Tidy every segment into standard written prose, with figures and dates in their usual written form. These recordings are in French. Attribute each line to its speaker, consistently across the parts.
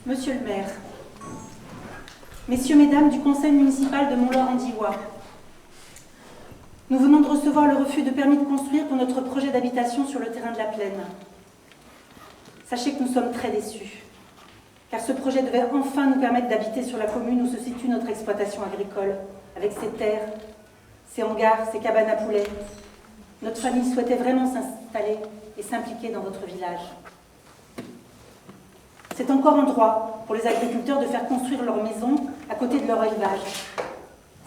Speaker 1: Monsieur le maire, messieurs, mesdames du conseil municipal de Mont-Laur-en-Diois, nous venons de recevoir le refus de permis de construire pour notre projet d'habitation sur le terrain de la Plaine. Sachez que nous sommes très déçus, car ce projet devait enfin nous permettre d'habiter sur la commune où se situe notre exploitation agricole, avec ses terres, ses hangars, ses cabanes à poulets. Notre famille souhaitait vraiment s'installer et s'impliquer dans votre village. C'est encore un droit pour les agriculteurs de faire construire leur maison à côté de leur élevage.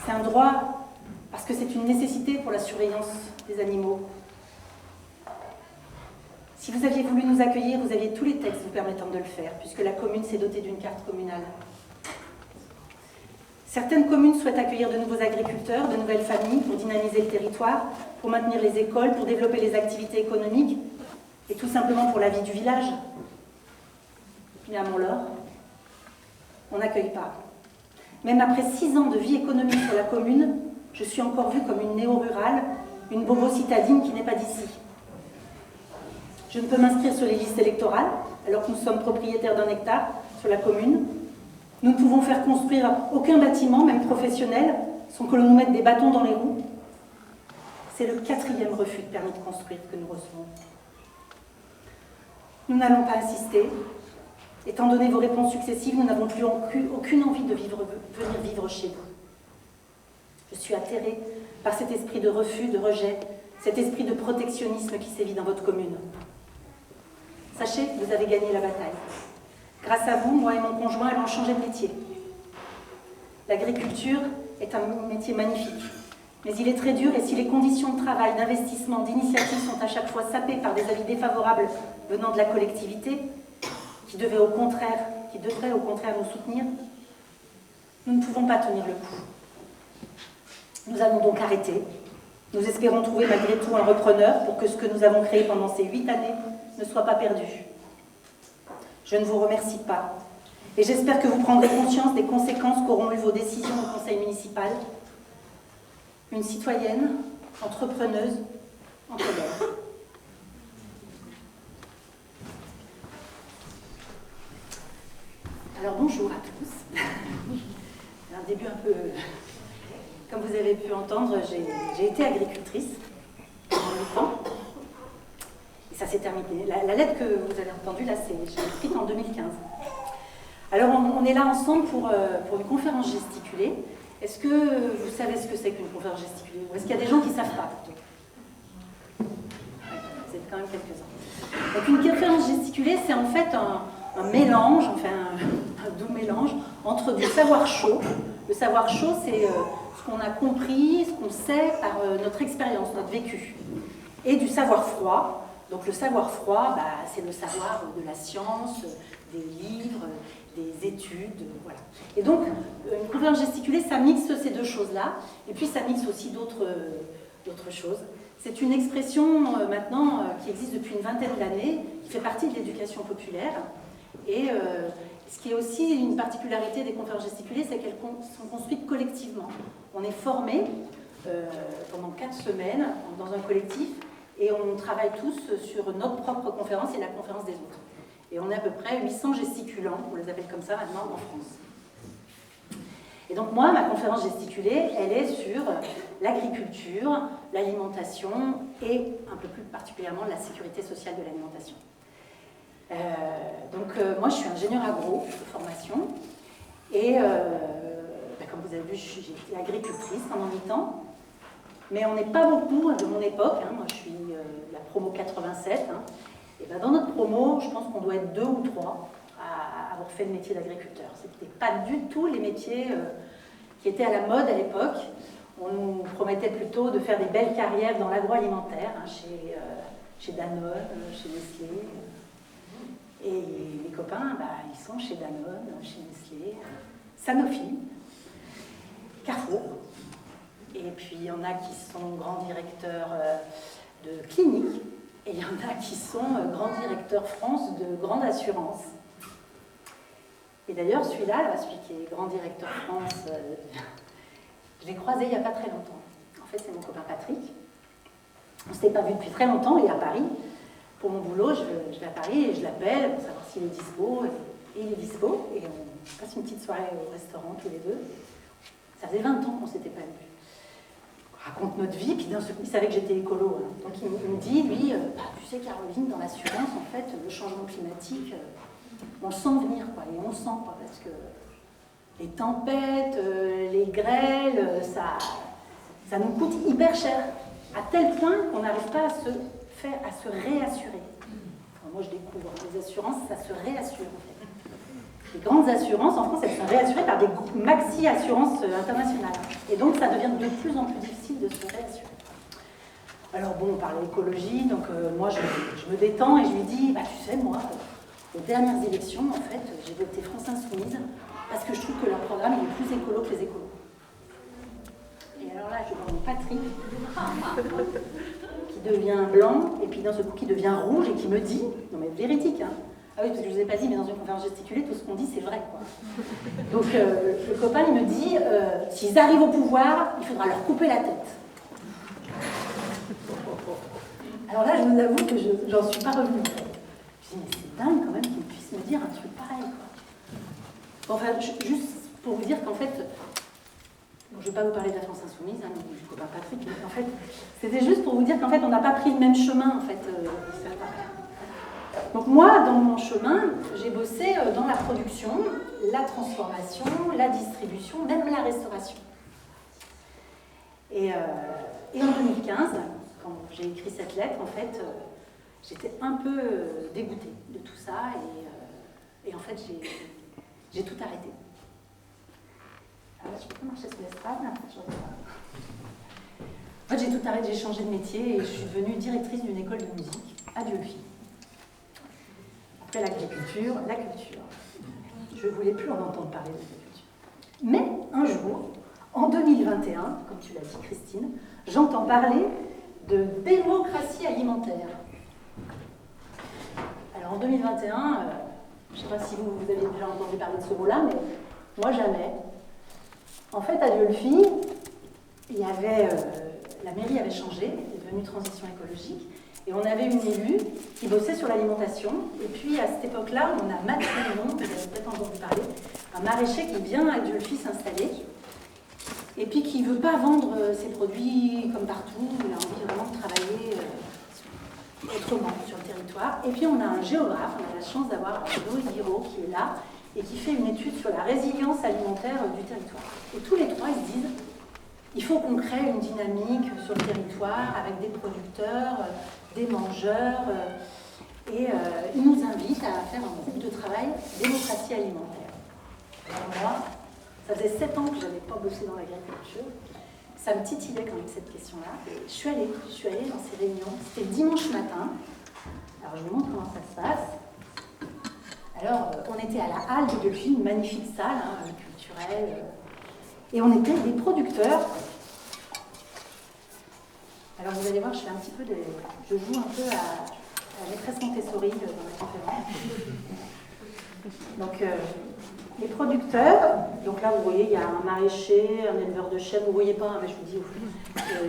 Speaker 1: C'est un droit parce que c'est une nécessité pour la surveillance des animaux. Si vous aviez voulu nous accueillir, vous aviez tous les textes vous permettant de le faire, puisque la commune s'est dotée d'une carte communale. Certaines communes souhaitent accueillir de nouveaux agriculteurs, de nouvelles familles, pour dynamiser le territoire, pour maintenir les écoles, pour développer les activités économiques, et tout simplement pour la vie du village. Mais à Mont-Laur, on n'accueille pas. Même après 6 ans de vie économique sur la commune, je suis encore vue comme une néo-rurale, une bobo citadine qui n'est pas d'ici. Je ne peux m'inscrire sur les listes électorales, alors que nous sommes propriétaires d'1 hectare sur la commune. Nous ne pouvons faire construire aucun bâtiment, même professionnel, sans que l'on nous mette des bâtons dans les roues. C'est le 4e refus de permis de construire que nous recevons. Nous n'allons pas insister. Étant donné vos réponses successives, nous n'avons plus aucune envie de venir vivre chez vous. Je suis atterrée par cet esprit de refus, de rejet, cet esprit de protectionnisme qui sévit dans votre commune. Sachez que vous avez gagné la bataille. Grâce à vous, moi et mon conjoint allons changer de métier. L'agriculture est un métier magnifique, mais il est très dur et si les conditions de travail, d'investissement, d'initiative sont à chaque fois sapées par des avis défavorables venant de la collectivité, qui devrait au contraire nous soutenir, nous ne pouvons pas tenir le coup. Nous allons donc arrêter. Nous espérons trouver malgré tout un repreneur pour que ce que nous avons créé pendant ces 8 années ne soit pas perdu. Je ne vous remercie pas et j'espère que vous prendrez conscience des conséquences qu'auront eu vos décisions au conseil municipal. Une citoyenne, entrepreneuse, entrepreneur. Alors bonjour à tous. Un début un peu... Comme vous avez pu entendre, j'ai été agricultrice pendant 8 ans. Et ça s'est terminé. La lettre que vous avez entendue, là, j'ai écrite en 2015. Alors on est là ensemble pour une conférence gesticulée. Est-ce que vous savez ce que c'est qu'une conférence gesticulée? Ou est-ce qu'il y a des gens qui ne savent pas plutôt? Vous êtes quand même quelques-uns. Donc une conférence gesticulée, c'est en fait un mélange, enfin un doux mélange entre du savoir chaud. Le savoir chaud, c'est ce qu'on a compris, ce qu'on sait par notre expérience, notre vécu. Et du savoir froid. Donc le savoir froid, c'est le savoir de la science, des livres, des études, voilà. Et donc, une conférence gesticulée, ça mixe ces deux choses-là. Et puis ça mixe aussi d'autres choses. C'est une expression maintenant qui existe depuis une vingtaine d'années, qui fait partie de l'éducation populaire. Et ce qui est aussi une particularité des conférences gesticulées, c'est qu'elles sont construites collectivement. On est formé pendant 4 semaines dans un collectif et on travaille tous sur notre propre conférence et la conférence des autres. Et on est à peu près 800 gesticulants, on les appelle comme ça maintenant en France. Et donc moi, ma conférence gesticulée, elle est sur l'agriculture, l'alimentation et un peu plus particulièrement la sécurité sociale de l'alimentation. Moi je suis ingénieure agro de formation et comme vous avez vu j'ai été agricultrice pendant 8 ans mais on n'est pas beaucoup de mon époque, moi je suis la promo 87 et dans notre promo je pense qu'on doit être 2 ou 3 à avoir fait le métier d'agriculteur. C'était pas du tout les métiers qui étaient à la mode à l'époque. On nous promettait plutôt de faire des belles carrières dans l'agroalimentaire, chez Danone, chez Nestlé. Et mes copains, ils sont chez Danone, chez Nestlé, Sanofi, Carrefour. Et puis il y en a qui sont grands directeurs de cliniques. Et il y en a qui sont grands directeurs France de grande assurance. Et d'ailleurs, celui qui est grand directeur France, je l'ai croisé il n'y a pas très longtemps. En fait, c'est mon copain Patrick. On ne s'était pas vu depuis très longtemps, il est à Paris. Pour mon boulot, je vais à Paris et je l'appelle pour savoir s'il est dispo. Et il est dispo, et on passe une petite soirée au restaurant tous les deux. Ça faisait 20 ans qu'on ne s'était pas vus. On raconte notre vie, puis d'un seul coup, il savait que j'étais écolo. Hein. Donc il me dit, lui, tu sais Caroline, dans l'assurance, en fait, le changement climatique, on le sent venir, quoi, et on le sent, quoi, parce que les tempêtes, les grêles, ça nous coûte hyper cher, à tel point qu'on n'arrive pas à se réassurer. Enfin, moi je découvre, les assurances, ça se réassure en fait. Les grandes assurances en France, elles sont réassurées par des maxi-assurances internationales. Et donc ça devient de plus en plus difficile de se réassurer. Alors bon, on parle d'écologie, donc moi je me détends et je lui dis, bah tu sais moi, aux dernières élections, en fait, j'ai voté France Insoumise parce que je trouve que leur programme est plus écolo que les écolos. Et alors là, je vois mon Patrick qui devient blanc, et puis d'un seul coup qui devient rouge et qui me dit, non mais véridique, hein, ah oui, parce que je ne vous ai pas dit, mais dans une conférence gesticulée, tout ce qu'on dit, c'est vrai, quoi. Donc le copain, il me dit, s'ils arrivent au pouvoir, il faudra leur couper la tête. Alors là, je vous avoue que j'en suis pas revenue. Je me dis, mais c'est dingue quand même qu'il puisse me dire un truc pareil, quoi. Enfin, juste pour vous dire qu'en fait, bon, je ne vais pas vous parler de la France Insoumise, hein, du copain Patrick, mais en fait, c'était juste pour vous dire qu'en fait, on n'a pas pris le même chemin, en fait, certains. Donc moi, dans mon chemin, j'ai bossé dans la production, la transformation, la distribution, même la restauration. Et en 2015, quand j'ai écrit cette lettre, en fait, j'étais un peu dégoûtée de tout ça, et en fait, j'ai tout arrêté. Alors, je peux pas marcher sur l'estrade, en fait, j'ai tout arrêté, j'ai changé de métier, et je suis devenue directrice d'une école de musique à Dieulefit. Après l'agriculture, la culture. Je ne voulais plus en entendre parler de l'agriculture. Mais un jour, en 2021, comme tu l'as dit Christine, j'entends parler de démocratie alimentaire. Alors en 2021, je ne sais pas si vous avez déjà entendu parler de ce mot-là, mais moi jamais. En fait, à Dieulefit, il y avait, la mairie avait changé, elle est devenue transition écologique, et on avait une élue qui bossait sur l'alimentation. Et puis à cette époque-là, on a Mathieu Léon, vous avez peut-être entendu parler, un maraîcher qui vient à Dieulefit s'installer, et puis qui ne veut pas vendre ses produits comme partout, il a envie vraiment de travailler autrement sur le territoire. Et puis on a un géographe, on a la chance d'avoir Loïc Guiraud qui est là, et qui fait une étude sur la résilience alimentaire du territoire. Et tous les trois, ils se disent, il faut qu'on crée une dynamique sur le territoire avec des producteurs, des mangeurs, et ils nous invitent à faire un groupe de travail démocratie alimentaire. Alors moi, ça faisait 7 ans que je n'avais pas bossé dans l'agriculture, ça me titillait quand même cette question-là, et je suis allée dans ces réunions, c'était dimanche matin, alors je vous montre comment ça se passe. Alors, on était à la halle de Dieulefit, une magnifique salle culturelle, et on était des producteurs. Alors vous allez voir, je joue un peu à maîtresse Montessori dans la conférence. Donc les producteurs, donc là vous voyez, il y a un maraîcher, un éleveur de chèvres, vous ne voyez pas, mais je vous dis,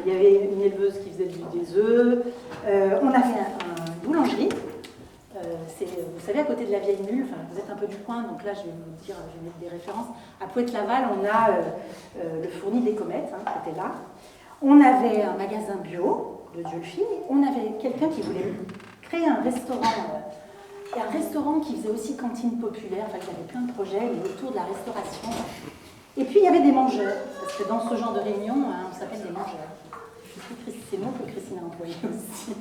Speaker 1: il y avait une éleveuse qui faisait des œufs, on avait une boulangerie. Vous savez, à côté de la Vieille Mule, enfin, vous êtes un peu du coin, donc là je vais vous dire, je vais mettre des références. À Pointe-Laval, on a le Fourni des Comètes, qui était là. On avait un magasin bio de Dieulefit. On avait quelqu'un qui voulait créer un restaurant qui faisait aussi cantine populaire. Enfin, il y avait plein de projets autour de la restauration. Et puis il y avait des mangeurs, parce que dans ce genre de réunion, on s'appelle des mangeurs. C'est moi que Christine a employé aussi.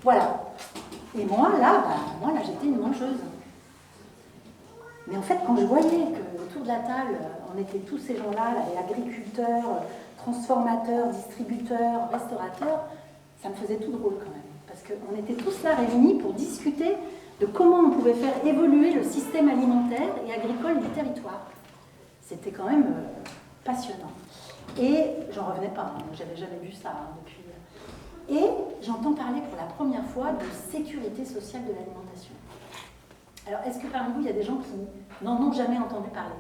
Speaker 1: Voilà. Et moi, là, j'étais une mangeuse. Mais en fait, quand je voyais qu'autour de la table, on était tous ces gens-là, les agriculteurs, transformateurs, distributeurs, restaurateurs, ça me faisait tout drôle quand même. Parce qu'on était tous là réunis pour discuter de comment on pouvait faire évoluer le système alimentaire et agricole du territoire. C'était quand même passionnant. Et j'en revenais pas, j'avais jamais vu ça depuis. Et j'entends parler pour la première fois de sécurité sociale de l'alimentation. Alors, est-ce que parmi vous, il y a des gens qui n'en ont jamais entendu parler?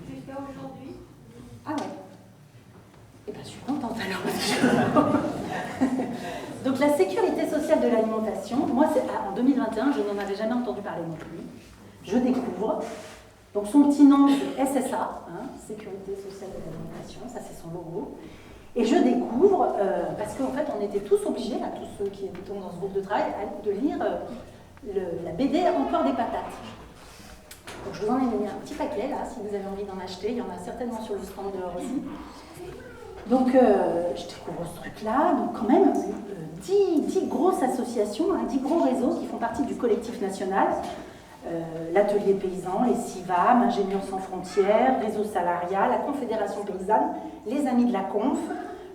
Speaker 2: Jusqu'à aujourd'hui?
Speaker 1: Ah ouais. Eh bien, je suis contente alors. Donc la sécurité sociale de l'alimentation, moi en 2021, je n'en avais jamais entendu parler non plus. Je découvre. Donc son petit nom c'est SSA, hein, Sécurité sociale de l'alimentation, ça c'est son logo. Et je découvre, parce qu'en fait on était tous obligés, là, tous ceux qui étaient dans ce groupe de travail, de lire la BD Encore des patates. Donc je vous en ai mis un petit paquet là, si vous avez envie d'en acheter, il y en a certainement sur le stand dehors aussi. Donc je découvre ce truc-là, donc quand même 10 grosses associations, hein, 10 gros réseaux qui font partie du collectif national, l'Atelier Paysan, les CIVAM, Ingénieurs sans frontières, Réseau Salariat, la Confédération Paysanne, les Amis de la Conf,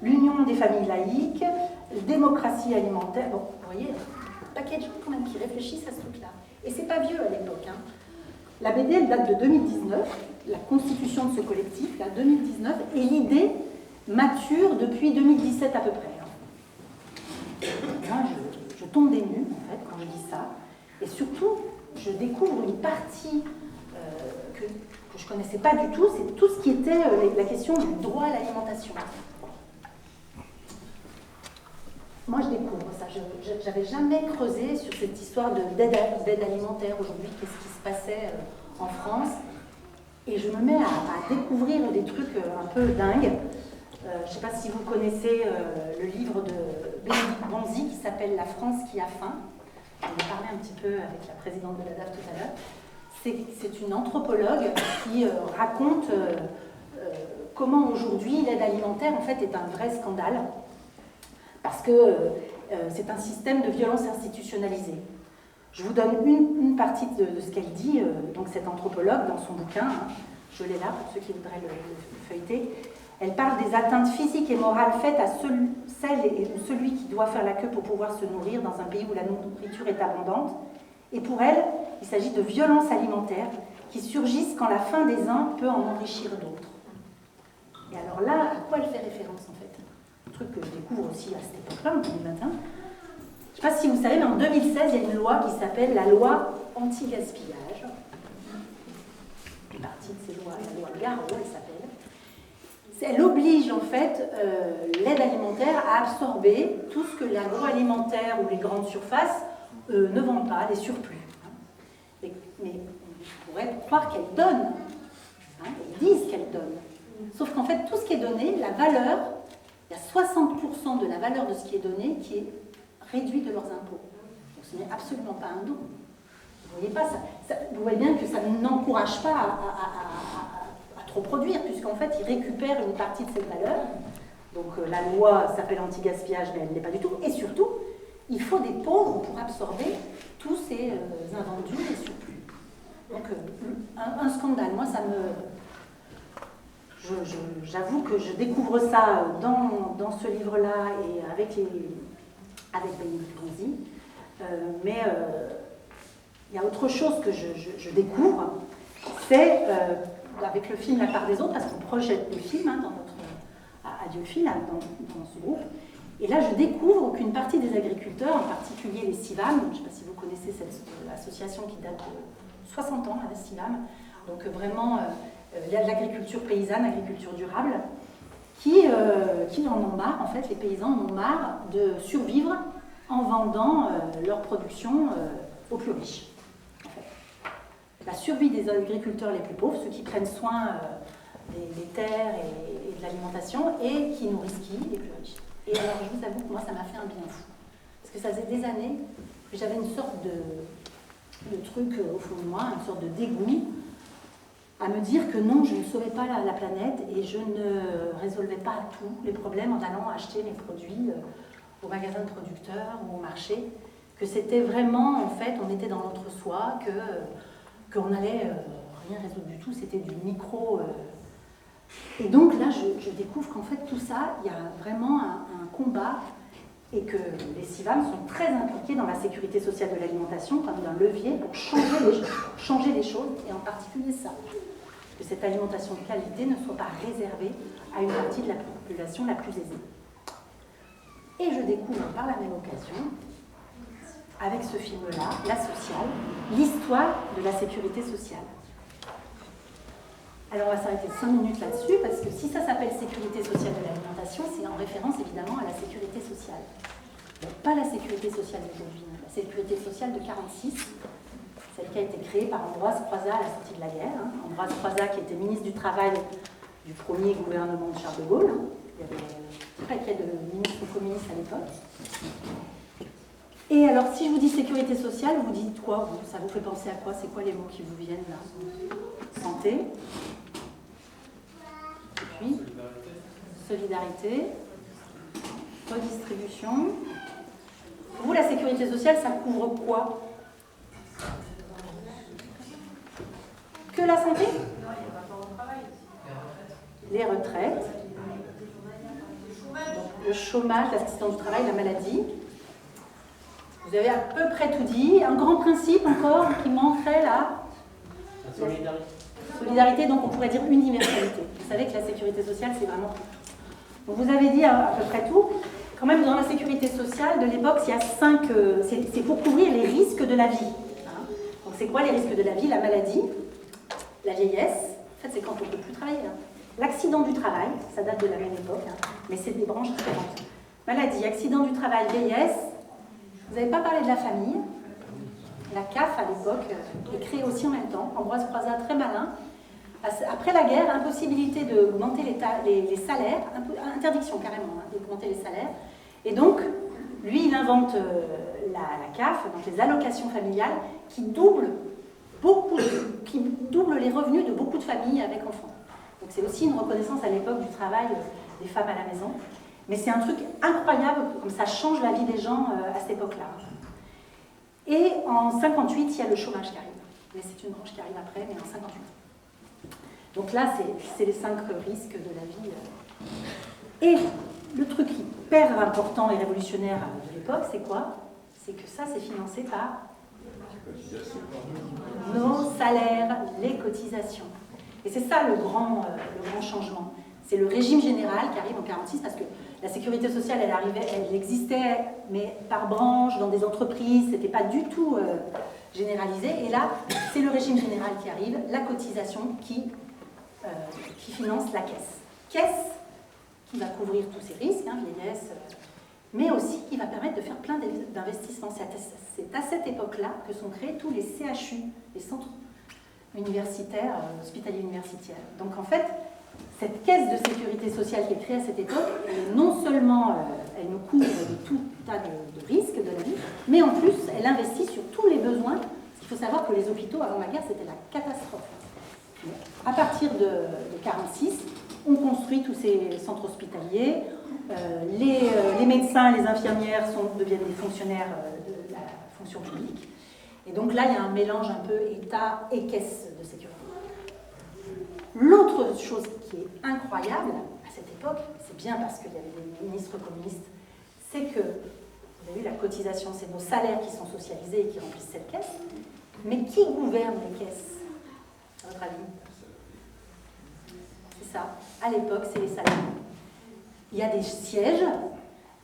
Speaker 1: l'Union des familles laïques, Démocratie alimentaire, bon, vous voyez, un paquet de gens quand même qui réfléchissent à ce truc-là. Et c'est pas vieux à l'époque, hein. La BD, elle date de 2019, la constitution de ce collectif, là, 2019, et l'idée mature depuis 2017 à peu près. Moi, je tombe des nues, en fait, quand je dis ça. Et surtout, je découvre une partie que je ne connaissais pas du tout, c'est tout ce qui était la question du droit à l'alimentation. Moi, je découvre ça. Je n'avais jamais creusé sur cette histoire d'aide alimentaire aujourd'hui, qu'est-ce qui se passait en France. Et je me mets à découvrir des trucs un peu dingues. Je ne sais pas si vous connaissez le livre de Bénédicte Bonzi qui s'appelle « La France qui a faim ». On a parlé un petit peu avec la présidente de la DAF tout à l'heure. C'est une anthropologue qui raconte comment aujourd'hui l'aide alimentaire en fait est un vrai scandale parce que c'est un système de violence institutionnalisée. Je vous donne une partie de ce qu'elle dit, donc cette anthropologue dans son bouquin, hein, je l'ai là pour ceux qui voudraient le feuilleter. Elle parle des atteintes physiques et morales faites à celle ou celui qui doit faire la queue pour pouvoir se nourrir dans un pays où la nourriture est abondante. Et pour elle, il s'agit de violences alimentaires qui surgissent quand la faim des uns peut en enrichir d'autres. Et alors là, à quoi elle fait référence en fait? Un truc que je découvre aussi à cette époque-là, en 2021. Je ne sais pas si vous savez, mais en 2016, il y a une loi qui s'appelle la loi anti-gaspillage. Une partie de ces lois, la loi Garot, elle s'appelle. Elle oblige en fait l'aide alimentaire à absorber tout ce que l'agroalimentaire ou les grandes surfaces ne vendent pas, les surplus. Mais on pourrait croire qu'elles donnent, hein, elles disent qu'elles donnent. Sauf qu'en fait, tout ce qui est donné, la valeur, il y a 60% de la valeur de ce qui est donné qui est réduit de leurs impôts. Donc ce n'est absolument pas un don. Vous voyez pas ça, vous voyez bien que ça n'encourage pas à trop produire, puisqu'en fait, ils récupèrent une partie de cette valeur. Donc la loi s'appelle anti-gaspillage, mais elle ne l'est pas du tout. Et surtout, il faut des pauvres pour absorber tous ces invendus et surplus. Donc un scandale. Moi, ça me... J'avoue que je découvre ça dans ce livre-là et avec Bénédicte Bonzi. Mais il y a autre chose que je découvre, c'est avec le film La part des autres, parce qu'on projette le film hein, dans notre Adieu le film, dans ce groupe. Et là, je découvre qu'une partie des agriculteurs, en particulier les CIVAM, je ne sais pas si vous connaissez cette association qui date de 60 ans, la CIVAM, donc vraiment l'agriculture paysanne, l'agriculture durable, qui en ont marre, en fait, les paysans en ont marre de survivre en vendant leur production aux plus riches. En fait. La survie des agriculteurs les plus pauvres, ceux qui prennent soin des terres et de l'alimentation, et qui nourrissent qui? Les plus riches. Et alors, je vous avoue que moi, ça m'a fait un bien fou. Parce que ça faisait des années que j'avais une sorte de truc au fond de moi, une sorte de dégoût, à me dire que non, je ne sauvais pas la planète et je ne résolvais pas tous les problèmes en allant acheter mes produits au magasin de producteurs ou au marché. Que c'était vraiment, en fait, on était dans l'entre-soi, qu'on allait rien résoudre du tout, c'était du micro... Et donc là, je découvre qu'en fait, tout ça, il y a vraiment un combat et que les CIVAM sont très impliqués dans la sécurité sociale de l'alimentation comme un levier pour changer les choses, et en particulier ça. Que cette alimentation de qualité ne soit pas réservée à une partie de la population la plus aisée. Et je découvre par la même occasion, avec ce film-là, La Sociale, l'histoire de la sécurité sociale. Alors on va s'arrêter 5 minutes là-dessus, parce que si ça s'appelle sécurité sociale de l'alimentation, c'est en référence évidemment à la sécurité sociale. Pas la sécurité sociale d'aujourd'hui, la sécurité sociale de 1946, celle qui a été créée par Ambroise Croizat à la sortie de la guerre. Ambroise Croizat qui était ministre du Travail du premier gouvernement de Charles de Gaulle. Il y avait un paquet de ministres communistes à l'époque. Et alors, si je vous dis sécurité sociale, vous dites quoi? Ça vous fait penser à quoi? C'est quoi les mots qui vous viennent là? Santé. Et puis, solidarité. Redistribution. Pour vous, la sécurité sociale, ça couvre quoi? Que la santé? Les retraites. Donc, le chômage, l'assistance du travail, la maladie. Vous avez à peu près tout dit. Un grand principe encore qui manquerait là.
Speaker 2: La solidarité.
Speaker 1: Solidarité, donc on pourrait dire universalité. Vous savez que la sécurité sociale, c'est vraiment tout. Donc vous avez dit à peu près tout. Quand même, dans la sécurité sociale de l'époque, il y a 5... c'est pour couvrir les risques de la vie. Donc c'est quoi les risques de la vie? La maladie, la vieillesse. En fait, c'est quand on ne peut plus travailler. L'accident du travail, ça date de la même époque, mais c'est des branches différentes. Maladie, accident du travail, vieillesse. Vous n'avez pas parlé de la famille. La CAF, à l'époque, est créée aussi en même temps. Ambroise Croizat, très malin. Après la guerre, impossibilité d'augmenter les salaires, interdiction carrément d'augmenter les salaires. Et donc, lui, il invente la CAF, donc les allocations familiales, qui doublent les revenus de beaucoup de familles avec enfants. Donc c'est aussi une reconnaissance à l'époque du travail des femmes à la maison. Mais c'est un truc incroyable, comme ça change la vie des gens à cette époque-là. Et en 58, il y a le chômage qui arrive. Mais c'est une branche qui arrive après, mais en 58. Donc là, c'est les 5 risques de la vie. Et le truc hyper important et révolutionnaire de l'époque, c'est quoi? C'est que ça, c'est financé par nos salaires, les cotisations. Et c'est ça le grand changement. C'est le régime général qui arrive en 1946, parce que la sécurité sociale, elle existait, mais par branche, dans des entreprises, c'était pas du tout généralisé. Et là, c'est le régime général qui arrive, la cotisation qui finance la caisse. Caisse qui va couvrir tous ces risques, vieillesse, mais aussi qui va permettre de faire plein d'investissements. C'est à cette époque-là que sont créés tous les CHU, les centres universitaires, hospitaliers universitaires. Donc en fait, cette caisse de sécurité sociale qui est créée à cette époque, non seulement elle nous couvre de tout tas de risques de la vie, mais en plus, elle investit sur tous les besoins. Il faut savoir que les hôpitaux, avant la guerre, c'était la catastrophe. À partir de 1946, on construit tous ces centres hospitaliers. Les médecins, les infirmières deviennent des fonctionnaires de la fonction publique. Et donc là, il y a un mélange un peu État et caisse de sécurité. L'autre chose qui est incroyable à cette époque, c'est bien parce qu'il y avait des ministres communistes, c'est que, vous avez vu, la cotisation, c'est nos salaires qui sont socialisés et qui remplissent cette caisse. Mais qui gouverne les caisses, à votre avis? C'est ça. À l'époque, c'est les salariés. Il y a des sièges,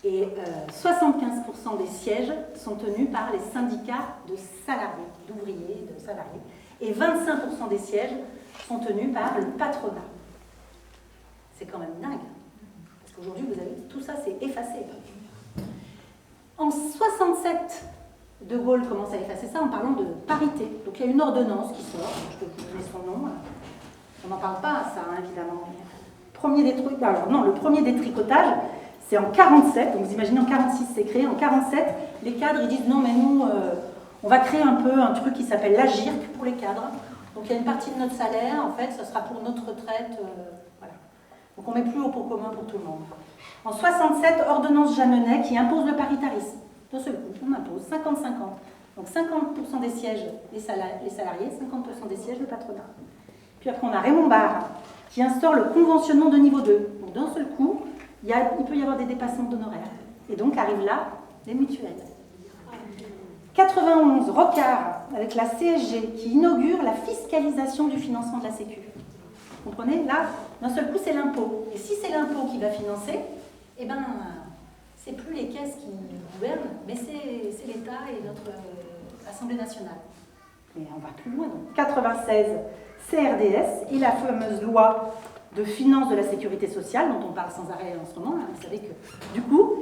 Speaker 1: et 75% des sièges sont tenus par les syndicats de salariés, d'ouvriers, de salariés, et 25% des sièges sont tenus par le patronat. C'est quand même dingue. Parce qu'aujourd'hui, vous avez tout ça, c'est effacé. En 67, De Gaulle commence à effacer ça en parlant de parité. Donc il y a une ordonnance qui sort, je peux vous donner son nom. On n'en parle pas, ça, évidemment. Le premier détricotage, c'est en 47. Donc vous imaginez, en 46, c'est créé. En 47, les cadres, ils disent non, mais nous, on va créer un peu un truc qui s'appelle l'AGIRC pour les cadres. Donc il y a une partie de notre salaire, en fait, ça sera pour notre retraite. Voilà. Donc on ne met plus au pot commun pour tout le monde. En 67, ordonnance Jeanneney qui impose le paritarisme. D'un seul coup, on impose 50-50. Donc 50% des sièges, les salariés, 50% des sièges, le patronat. Puis après, on a Raymond Barre qui instaure le conventionnement de niveau 2. Donc d'un seul coup, il peut y avoir des dépassements d'honoraires. Et donc arrivent là les mutuelles. 91, Rocard, avec la CSG, qui inaugure la fiscalisation du financement de la Sécu. Vous comprenez? Là, d'un seul coup, c'est l'impôt. Et si c'est l'impôt qui va financer, eh ben, c'est plus les caisses qui gouvernent, mais c'est l'État et notre Assemblée nationale. Mais on va plus loin. Donc, 96, CRDS, et la fameuse loi de finances de la sécurité sociale, dont on parle sans arrêt en ce moment. Là, vous savez que, du coup,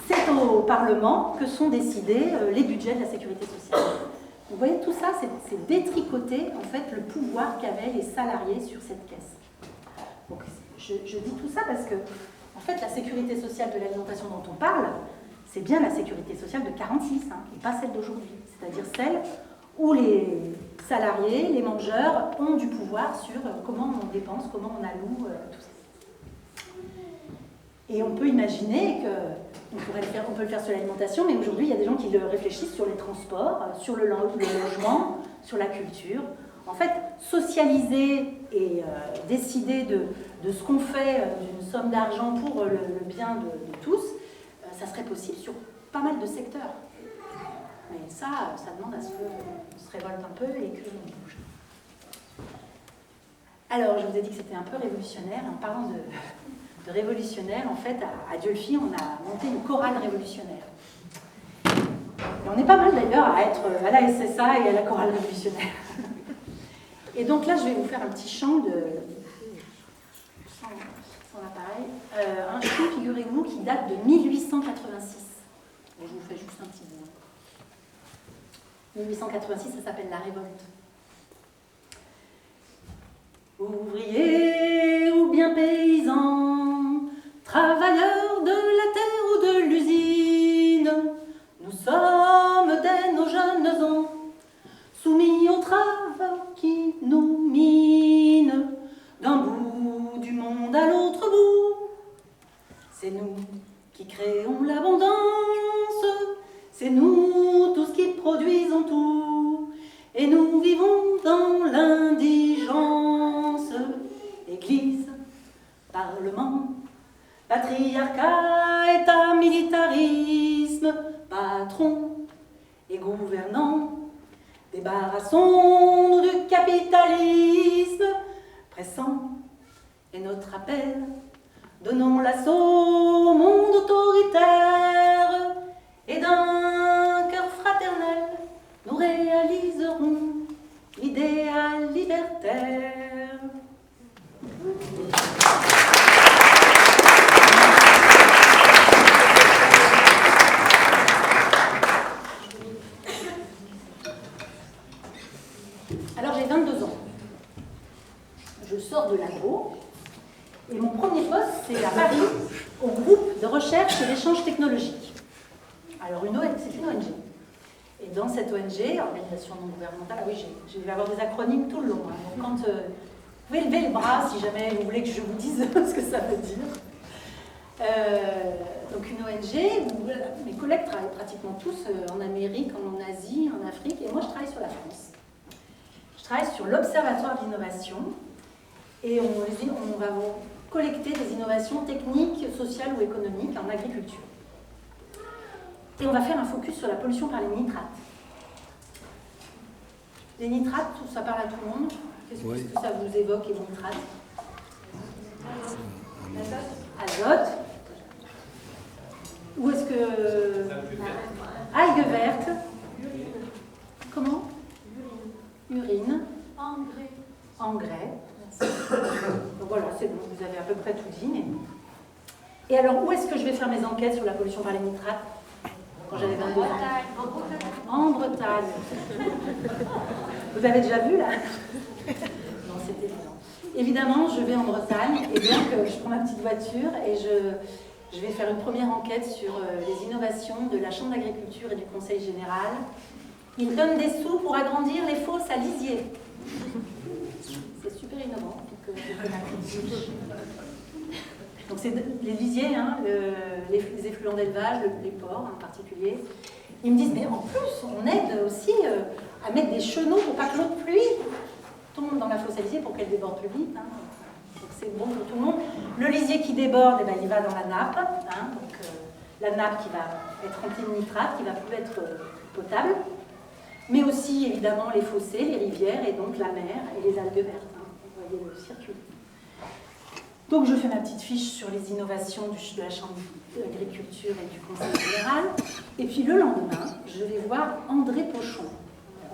Speaker 1: c'est au Parlement que sont décidés les budgets de la sécurité sociale. Vous voyez, tout ça, c'est détricoter en fait le pouvoir qu'avaient les salariés sur cette caisse. Donc, je dis tout ça parce que, en fait, la sécurité sociale de l'alimentation dont on parle, c'est bien la sécurité sociale de 46, et pas celle d'aujourd'hui. C'est-à-dire celle où les salariés, les mangeurs, ont du pouvoir sur comment on dépense, comment on alloue, tout ça. Et on peut imaginer qu'on peut le faire sur l'alimentation, mais aujourd'hui, il y a des gens qui le réfléchissent sur les transports, sur le logement, sur la culture. En fait, socialiser et décider de ce qu'on fait d'une somme d'argent pour le bien de tous, ça serait possible sur pas mal de secteurs. Mais ça demande à ce qu'on se révolte un peu et que l'on bouge. Alors, je vous ai dit que c'était un peu révolutionnaire. En parlant de révolutionnaire, en fait, à Dieulefit, on a monté une chorale révolutionnaire. Et on est pas mal d'ailleurs à être à la SSA et à la chorale révolutionnaire. Et donc là, je vais vous faire un petit chant sans appareil. Un chant, figurez-vous, qui date de 1886. Bon, je vous fais juste un petit bout. 1886, ça s'appelle La Révolte. Ouvriers ou bien paysans, travailleurs de la terre ou de l'usine, nous sommes dès nos jeunes ans, soumis aux travaux qui nous minent, d'un bout du monde à l'autre bout. C'est nous qui créons l'abondance, c'est nous tous qui produisons tout, et nous vivons dans l'indigence. Église, parlement, patriarcat, état, militarisme, patron et gouvernant, débarrassons-nous du capitalisme pressant est notre appel. Donnons l'assaut au monde autoritaire et d'un cœur fraternel, nous réaliserons l'idéal libertaire. Alors j'ai 22 ans. Je sors de l'agro et mon premier poste c'est à Paris au groupe de recherche et d'échange technologique. Alors c'est une ONG. Et dans cette ONG, organisation non gouvernementale, oui, je vais avoir des acronymes tout le long. Donc quand vous pouvez lever le bras si jamais vous voulez que je vous dise ce que ça veut dire. Donc une ONG où mes collègues travaillent pratiquement tous en Amérique, en Asie, en Afrique, et moi je travaille sur la France. Je travaille sur l'Observatoire de l'innovation et on va collecter des innovations techniques, sociales ou économiques en agriculture. Et on va faire un focus sur la pollution par les nitrates. Les nitrates, ça parle à tout le monde. Qu'est-ce que ça vous évoque, les nitrates? Azote. Où est-ce que... Algues vertes. Comment? Urine. Engrais. Donc voilà, c'est bon, vous avez à peu près tout dit. Mais... Et alors, où est-ce que je vais faire mes enquêtes sur la pollution par les nitrates quand j'avais 22 ans? En Bretagne. Vous avez déjà vu, là? Non, c'est évident. Évidemment, je vais en Bretagne, et donc je prends ma petite voiture et je vais faire une première enquête sur les innovations de la Chambre d'agriculture et du Conseil général. Ils donnent des sous pour agrandir les fosses à lisier. C'est super innovant. Donc c'est les lisiers, les effluents d'élevage, les porcs en particulier. Ils me disent, mais en plus, on aide aussi à mettre des chenaux pour pas que l'eau de pluie tombe dans la fosse à lisier pour qu'elle déborde plus vite. Donc c'est bon pour tout le monde. Le lisier qui déborde, il va dans la nappe. Donc la nappe qui va être remplie de nitrate, qui va plus être potable. Mais aussi, évidemment, les fossés, les rivières, et donc la mer et les algues vertes. Vous voyez le circuit. Donc je fais ma petite fiche sur les innovations de la Chambre d'agriculture et du Conseil général. Et puis le lendemain, je vais voir André Pochon.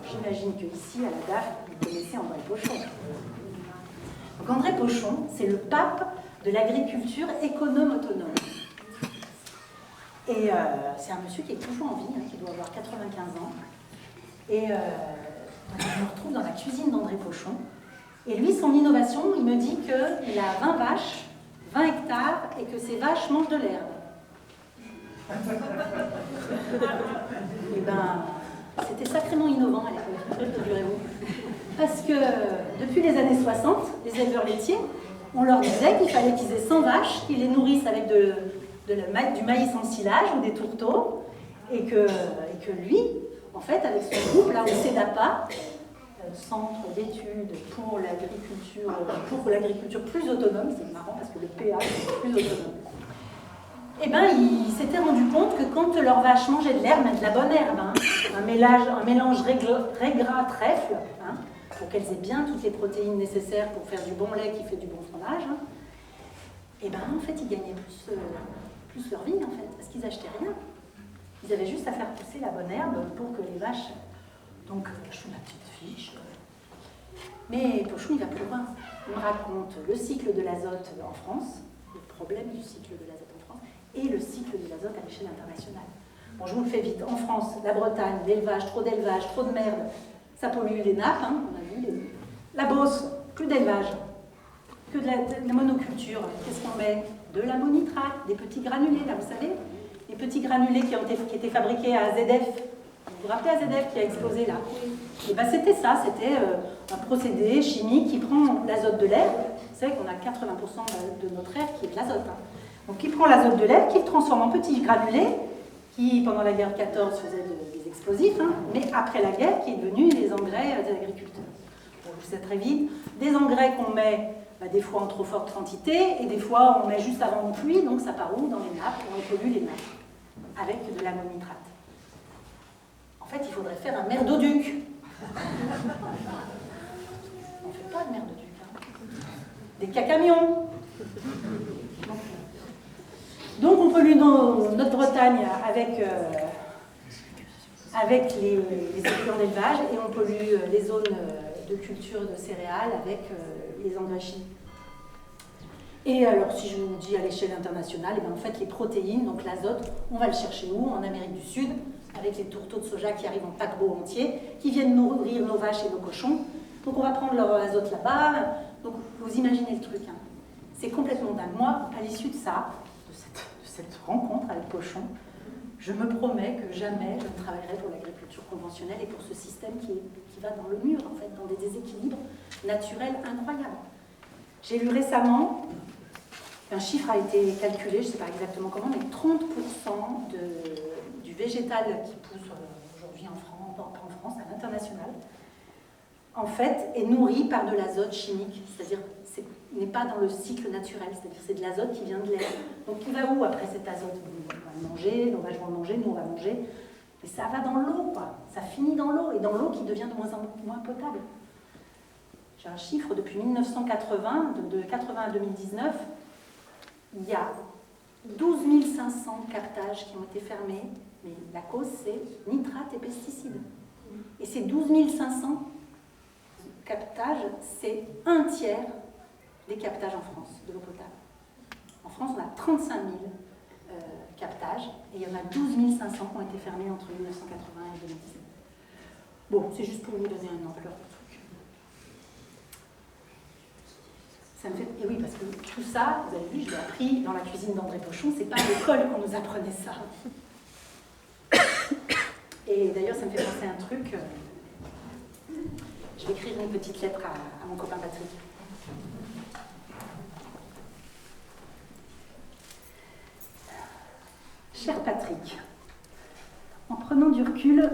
Speaker 1: J'imagine qu'ici, à la DAF, vous connaissez André Pochon. Donc André Pochon, c'est le pape de l'agriculture économe autonome. Et c'est un monsieur qui est toujours en vie, hein, qui doit avoir 95 ans. Et je me retrouve dans la cuisine d'André Pochon. Et lui, son innovation, il me dit qu'il a 20 vaches, 20 hectares, et que ces vaches mangent de l'herbe. Et ben, c'était sacrément innovant à l'époque, figurez-vous. Parce que depuis les années 60, les éleveurs laitiers, on leur disait qu'il fallait qu'ils aient 100 vaches, qu'ils les nourrissent avec du maïs en silage ou des tourteaux, et que lui, en fait, avec son groupe, là au CEDAPA, Centre d'études pour l'agriculture plus autonome, c'est marrant parce que le PA c'est plus autonome, et ben il s'était rendu compte que quand leurs vaches mangeaient de l'herbe, de la bonne herbe, hein, un mélange raisin-trèfle, hein, pour qu'elles aient bien toutes les protéines nécessaires pour faire du bon lait qui fait du bon fromage, hein, et ben en fait ils gagnaient plus leur vie en fait, parce qu'ils achetaient rien. Ils avaient juste à faire pousser la bonne herbe pour que les vaches... Donc, je fais ma petite fiche. Mais Pochon, il va plus loin. Il me raconte le cycle de l'azote en France, le problème du cycle de l'azote en France, et le cycle de l'azote à l'échelle internationale. Bon, je vous le fais vite. En France, la Bretagne, l'élevage, trop de merde, ça pollue les nappes, hein, on a vu. La Beauce, plus d'élevage, que de la monoculture. Qu'est-ce qu'on met? De l'ammonitrate, des petits granulés, là, vous savez, les petits granulés qui étaient fabriqués à ZF. Vous vous rappelez AZF qui a explosé là? Et ben c'était ça, c'était un procédé chimique qui prend l'azote de l'air. Vous savez qu'on a 80% de notre air qui est de l'azote. Hein. Donc qui prend l'azote de l'air, qui le transforme en petits granulés, qui pendant la guerre 14 faisait des explosifs, hein, mais après la guerre qui est devenu les engrais des agriculteurs. Bon, je vous sais très vite, des engrais qu'on met des fois en trop forte quantité, et des fois on met juste avant une pluie, donc ça part où? Dans les nappes, on pollue les nappes, avec de l'ammonitrate. En fait, il faudrait faire un merdoduc. On ne fait pas de merdoduc. Hein. Des cacamions. Donc, on pollue notre Bretagne avec les effluents d'élevage et on pollue les zones de culture de céréales avec les engrais chimiques. Et alors, si je vous dis à l'échelle internationale, et bien en fait, les protéines, donc l'azote, on va le chercher où? En Amérique du Sud, avec les tourteaux de soja qui arrivent en paquebot entier, qui viennent nourrir nos vaches et nos cochons. Donc on va prendre leur azote là-bas. Donc vous imaginez le truc. Hein. C'est complètement dingue. Moi, à l'issue de ça, de cette rencontre avec Pochon, je me promets que jamais je ne travaillerai pour l'agriculture conventionnelle et pour ce système qui va dans le mur, en fait, dans des déséquilibres naturels incroyables. J'ai lu récemment, un chiffre a été calculé, je ne sais pas exactement comment, mais 30% du végétal qui pousse aujourd'hui en France, pas en France, à l'international, en fait, est nourri par de l'azote chimique, c'est-à-dire n'est pas dans le cycle naturel, c'est-à-dire c'est de l'azote qui vient de l'air. Donc il va où après cet azote? On va le manger, nos vaches vont le manger, nous on va manger, mais ça va dans l'eau, quoi. Ça finit dans l'eau, et dans l'eau qui devient de moins en moins potable. J'ai un chiffre depuis 1980, de 80 à 2019, il y a 12 500 captages qui ont été fermés, mais la cause c'est nitrates et pesticides. Et ces 12 500 captages, c'est un tiers des captages en France de l'eau potable. En France, on a 35 000 captages, et il y en a 12 500 qui ont été fermés entre 1980 et 2019. Bon, c'est juste pour vous donner une ampleur du truc. Ça me fait... Et oui, parce que tout ça, vous avez vu, je l'ai appris dans la cuisine d'André Pochon, c'est pas à l'école qu'on nous apprenait ça. Et d'ailleurs, ça me fait penser à un truc. Je vais écrire une petite lettre à mon copain Patrick. Cher Patrick, en prenant du recul,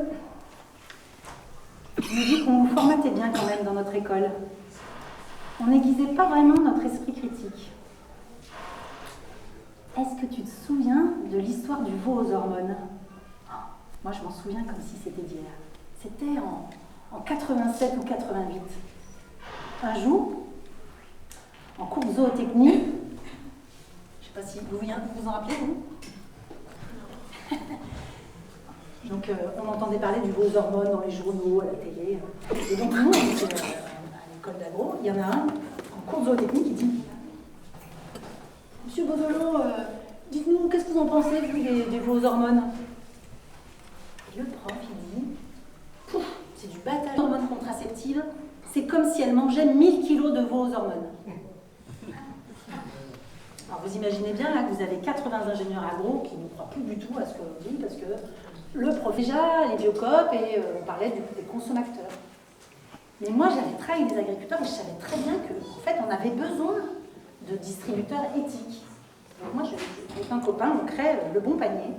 Speaker 1: je me dis qu'on nous formatait bien quand même dans notre école. On n'aiguisait pas vraiment notre esprit critique. Est-ce que tu te souviens de l'histoire du veau aux hormones? Moi, je m'en souviens comme si c'était d'hier. C'était en 87 ou 88. Un jour, en cours de zootechnie, je ne sais pas si vous vous en rappelez, vous? Donc, on entendait parler du veau aux hormones dans les journaux, à la télé. Et donc, nous, on était à l'école d'agro, il y en a un en cours de zootechnie qui dit: Monsieur Bozolo, dites-nous, qu'est-ce que vous en pensez, vous, de vos hormones? Et le prof, il dit, pouf, c'est du battage d'hormones contraceptives, c'est comme si elle mangeait 1000 kilos de vos hormones. Alors vous imaginez bien là que vous avez 80 ingénieurs agro qui ne croient plus du tout à ce que l'on dit, parce que le prof, déjà, les biocopes, et on parlait des consommateurs. Mais moi, j'avais travaillé avec les agriculteurs et je savais très bien qu'en fait, on avait besoin de distributeurs éthiques. Donc moi, avec un copain, on crée le bon panier.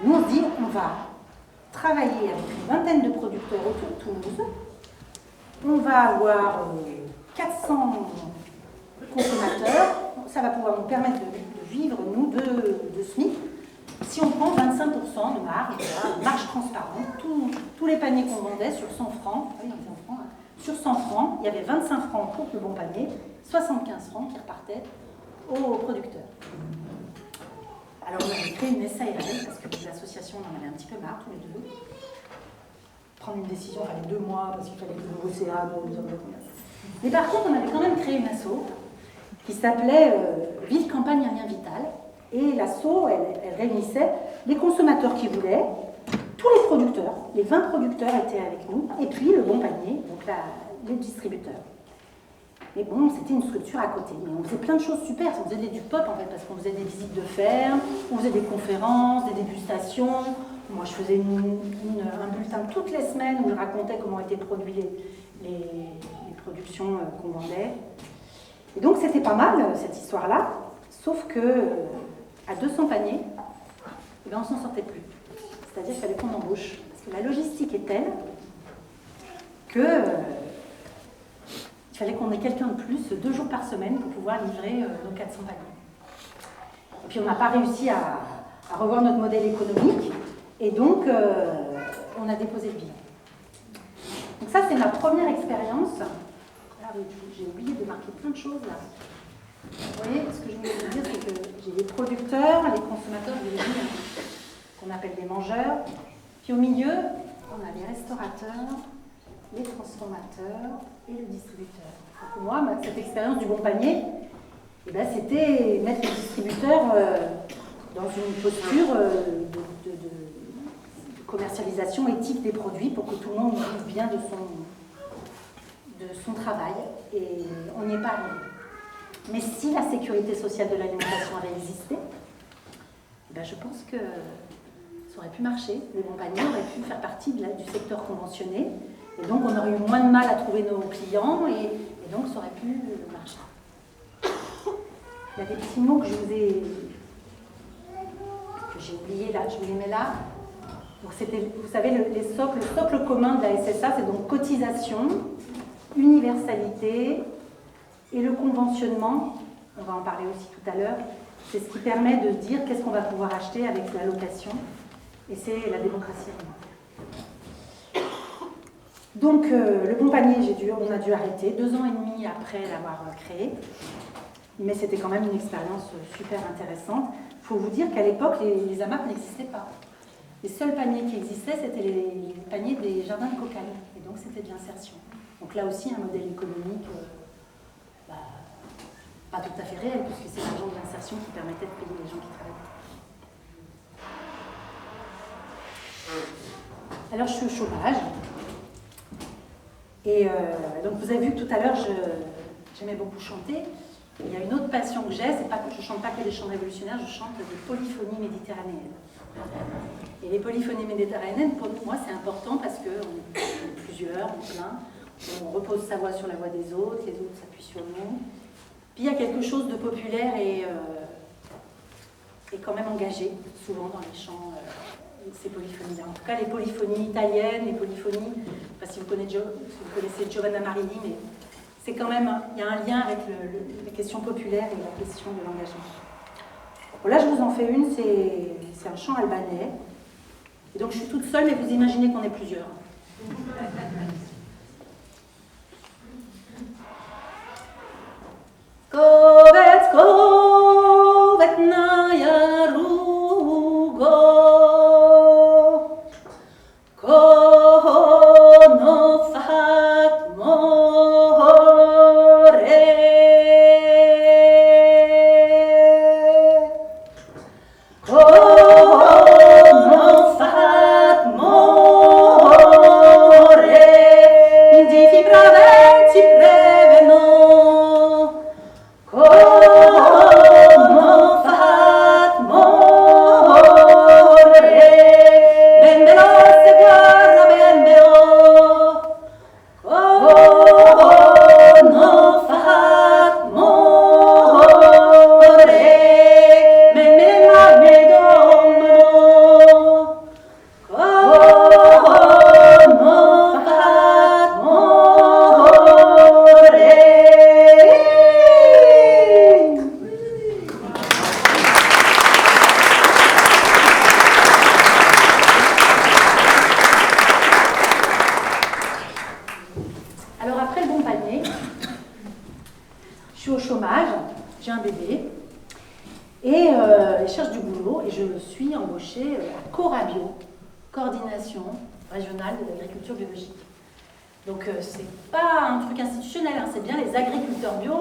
Speaker 1: Nous, on se dit, on va travailler avec une vingtaine de producteurs autour de Toulouse. On va avoir 400 consommateurs. Ça va pouvoir nous permettre de vivre, nous, de SMIC. Si on prend 25% de marge, voilà, marge transparente, tous les paniers qu'on vendait sur 100 francs, sur 100 francs, il y avait 25 francs pour le bon panier, 75 francs qui repartaient aux producteurs. Alors on avait créé une SARL, parce que les associations en avaient un petit peu marre, tous les deux. Prendre une décision, il fallait 2 mois, parce qu'il fallait que le nouveau CA nous envoie combien. Mais par contre, on avait quand même créé une asso qui s'appelait Ville Campagne un lien vital. Et l'asso, elle réunissait les consommateurs qui voulaient, tous les producteurs, les 20 producteurs étaient avec nous, et puis le bon panier, donc les distributeurs. Mais bon, c'était une structure à côté. Mais on faisait plein de choses super. On faisait du pop, en fait, parce qu'on faisait des visites de ferme, on faisait des conférences, des dégustations. Moi, je faisais un bulletin toutes les semaines où je racontais comment étaient produits les productions qu'on vendait. Et donc, c'était pas mal, cette histoire-là, sauf que à 200 paniers, eh bien, on ne s'en sortait plus. C'est-à-dire qu'il fallait qu'on embauche. Parce que la logistique est telle que il fallait qu'on ait quelqu'un de plus 2 jours par semaine pour pouvoir livrer nos 400 paniers. Et puis on n'a pas réussi à revoir notre modèle économique, et donc on a déposé le bilan. Donc ça, c'est ma première expérience. Là, j'ai oublié de marquer plein de choses là. Vous voyez, ce que je voulais vous dire, c'est que j'ai les producteurs, les consommateurs, je vous ai dit, qu'on appelle des mangeurs. Puis au milieu, on a les restaurateurs, les transformateurs et le distributeur. Donc pour moi, cette expérience du bon panier, eh ben, c'était mettre les distributeurs dans une posture de commercialisation éthique des produits pour que tout le monde vive bien de son travail. Et on n'y est pas arrivé. Mais si la sécurité sociale de l'alimentation avait existé, ben je pense que ça aurait pu marcher. Les bons paniers auraient pu faire partie du secteur conventionné. Et donc, on aurait eu moins de mal à trouver nos clients. Et donc, ça aurait pu marcher. Il y a des petits mots que j'ai oubliés là. Je vous les mets là. Donc, c'était, vous savez, le socle commun de la SSA, c'est donc cotisation, universalité, et le conventionnement, on va en parler aussi tout à l'heure, c'est ce qui permet de dire qu'est-ce qu'on va pouvoir acheter avec la location, et c'est la démocratie alimentaire. Donc, le bon panier, on a dû arrêter 2 ans et demi après l'avoir créé, mais c'était quand même une expérience super intéressante. Il faut vous dire qu'à l'époque, les AMAP n'existaient pas. Les seuls paniers qui existaient, c'était les paniers des jardins de cocagne, et donc c'était de l'insertion. Donc là aussi, un modèle économique... pas tout à fait réel, puisque c'est l'argent de l'insertion qui permettait de payer les gens qui travaillent. Alors je suis au chômage. Et donc vous avez vu que tout à l'heure, j'aimais beaucoup chanter. Il y a une autre passion que j'ai, c'est pas que je chante pas que des chants révolutionnaires, je chante des polyphonies méditerranéennes. Et les polyphonies méditerranéennes, pour moi, c'est important parce qu'on est plusieurs, on est plein. On repose sa voix sur la voix des autres, les autres s'appuient sur nous. Puis il y a quelque chose de populaire et quand même engagé, souvent dans les chants, ces polyphonies-là. En tout cas, les polyphonies italiennes, les polyphonies, je ne sais pas si vous connaissez Giovanna Marini, mais c'est quand même, il y a un lien avec la question populaire et la question de l'engagement. Bon, là, je vous en fais une, c'est un chant albanais. Et donc, je suis toute seule, mais vous imaginez qu'on est plusieurs. Kovet na jarugo, kono fat more. chômage, j'ai un bébé, et je cherche du boulot, et je me suis embauchée à Corabio, coordination régionale de l'agriculture biologique. Donc c'est pas un truc institutionnel, hein, c'est bien les agriculteurs bio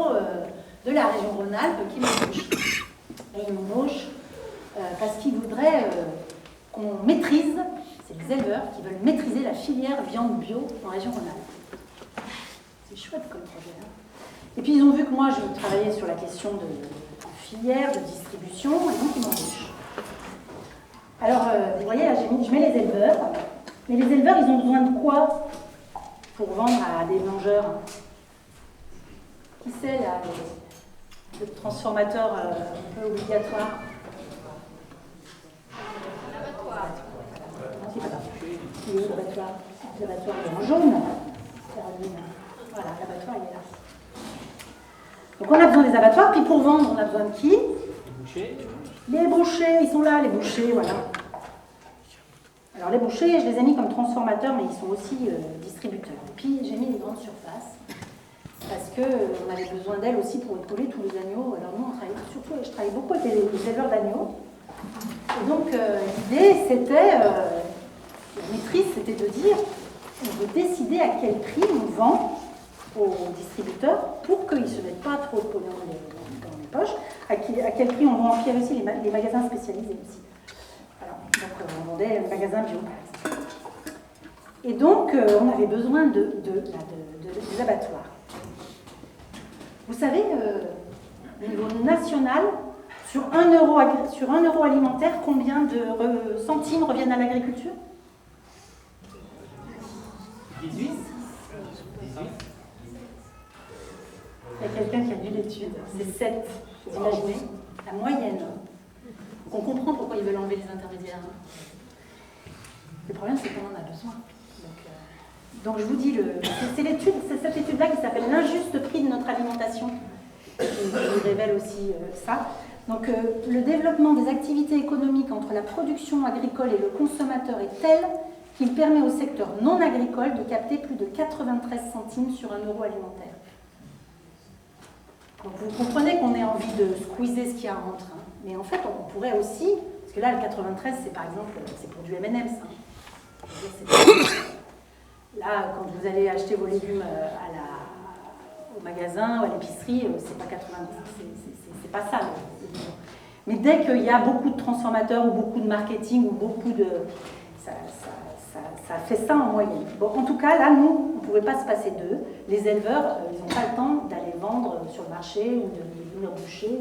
Speaker 1: de la région Rhône-Alpes qui m'embauchent. Et ils m'embauchent parce qu'ils voudraient qu'on maîtrise, c'est les éleveurs qui veulent maîtriser la filière viande bio en région Rhône-Alpes. C'est chouette comme projet. Hein. Et puis ils ont vu que moi je travaillais sur la question de filière, de distribution, et donc ils m'embauchent. Alors vous voyez là, je mets les éleveurs, mais les éleveurs ils ont besoin de quoi pour vendre à des mangeurs? Qui c'est là, le transformateur un peu obligatoire? L'abattoir. Il est où l'abattoir? L'abattoir est en jaune. Voilà, l'abattoir il est là. Donc on a besoin des abattoirs, puis pour vendre on a besoin de qui? Les bouchers. Les bouchers, ils sont là les bouchers, voilà. Alors les bouchers, je les ai mis comme transformateurs, mais ils sont aussi distributeurs. Et puis j'ai mis les grandes surfaces, parce qu'on avait besoin d'elles aussi pour épauler tous les agneaux. Alors nous, je travaillais beaucoup avec les éleveurs d'agneaux. Et donc l'idée, c'était, la maîtrise, c'était de dire, on veut décider à quel prix on vend aux distributeurs pour qu'ils ne se mettent pas trop de pognon dans les poches, à quel prix on vend en pierre aussi les magasins spécialisés aussi. Alors, donc on vendait un magasin bio par exemple. Et donc on avait besoin des abattoirs. Vous savez, au niveau national, sur 1 euro alimentaire, combien de centimes reviennent à l'agriculture? 18. Il y a quelqu'un qui a lu l'étude, c'est 7, vous imaginez, la moyenne. Donc on comprend pourquoi ils veulent enlever les intermédiaires. Le problème, c'est qu'on en a besoin. Donc je vous dis, c'est cette étude-là qui s'appelle l'injuste prix de notre alimentation, qui révèle aussi ça. Donc le développement des activités économiques entre la production agricole et le consommateur est tel qu'il permet au secteur non agricole de capter plus de 93 centimes sur 1 euro alimentaire. Donc vous comprenez qu'on ait envie de squeezer ce qu'il y a entre. Hein. Mais en fait, on pourrait aussi, parce que là, le 93, c'est par exemple, c'est pour du M&M's. Hein. Là, quand vous allez acheter vos légumes au magasin ou à l'épicerie, c'est pas 90, c'est pas ça. Mais dès qu'il y a beaucoup de transformateurs ou beaucoup de marketing ou beaucoup de... Ça fait ça en moyenne. Bon, en tout cas, là, nous, on ne pouvait pas se passer d'eux. Les éleveurs, ils n'ont pas le temps d'aller vendre sur le marché ou de venir boucher.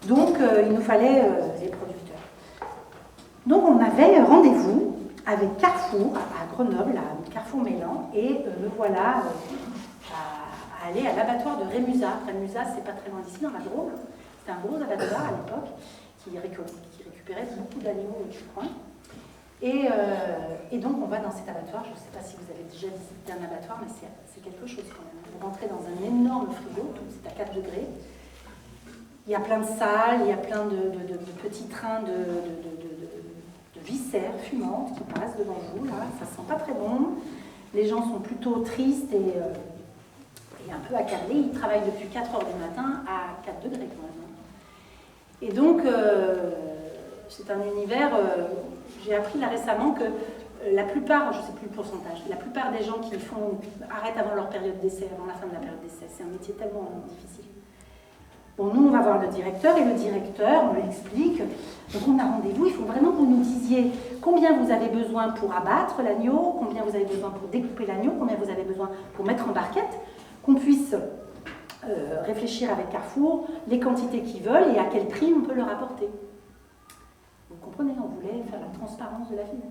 Speaker 1: Donc, il nous fallait les producteurs. Donc, on avait rendez-vous avec Carrefour, à Grenoble, à Carrefour Mélan, et me voilà à aller à l'abattoir de Rémusat. Rémusat, c'est pas très loin d'ici, dans la Drôme. C'était un gros abattoir à l'époque qui récupérait beaucoup d'animaux du coin. Et donc on va dans cet abattoir, je ne sais pas si vous avez déjà visité un abattoir, mais c'est quelque chose quand même. Vous rentrez dans un énorme frigo, c'est à 4 degrés. Il y a plein de salles, il y a plein de petits trains de viscères fumantes qui passent devant vous, là, ça sent pas très bon. Les gens sont plutôt tristes et un peu accablés, ils travaillent depuis 4 heures du matin à 4 degrés quand même. Et donc, c'est un univers... j'ai appris là récemment que la plupart, je ne sais plus le pourcentage, la plupart des gens qui arrêtent avant leur période d'essai, avant la fin de la période d'essai. C'est un métier tellement difficile. Bon, nous, on va voir le directeur, et le directeur, on lui explique. Donc, on a rendez-vous, il faut vraiment que vous nous disiez combien vous avez besoin pour abattre l'agneau, combien vous avez besoin pour découper l'agneau, combien vous avez besoin pour mettre en barquette, qu'on puisse réfléchir avec Carrefour, les quantités qu'ils veulent et à quel prix on peut leur apporter. Vous comprenez, on voulait faire la transparence de la vie.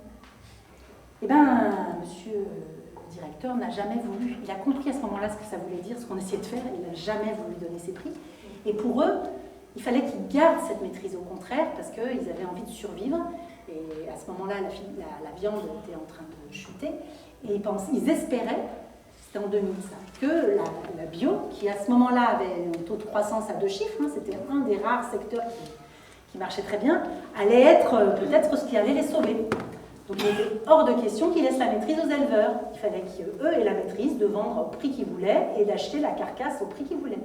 Speaker 1: Eh bien, monsieur le directeur n'a jamais voulu. Il a compris à ce moment-là ce que ça voulait dire, ce qu'on essayait de faire, et il n'a jamais voulu donner ses prix. Et pour eux, il fallait qu'ils gardent cette maîtrise, au contraire, parce qu'ils avaient envie de survivre. Et à ce moment-là, la viande était en train de chuter. Et ils espéraient, c'était en 2000 ça, que la bio, qui à ce moment-là avait un taux de croissance à 2 chiffres, hein, c'était un des rares secteurs qui marchait très bien, allait être peut-être ce qui allait les sauver. Donc il était hors de question qu'ils laissent la maîtrise aux éleveurs. Il fallait qu'eux aient la maîtrise de vendre au prix qu'ils voulaient et d'acheter la carcasse au prix qu'ils voulaient.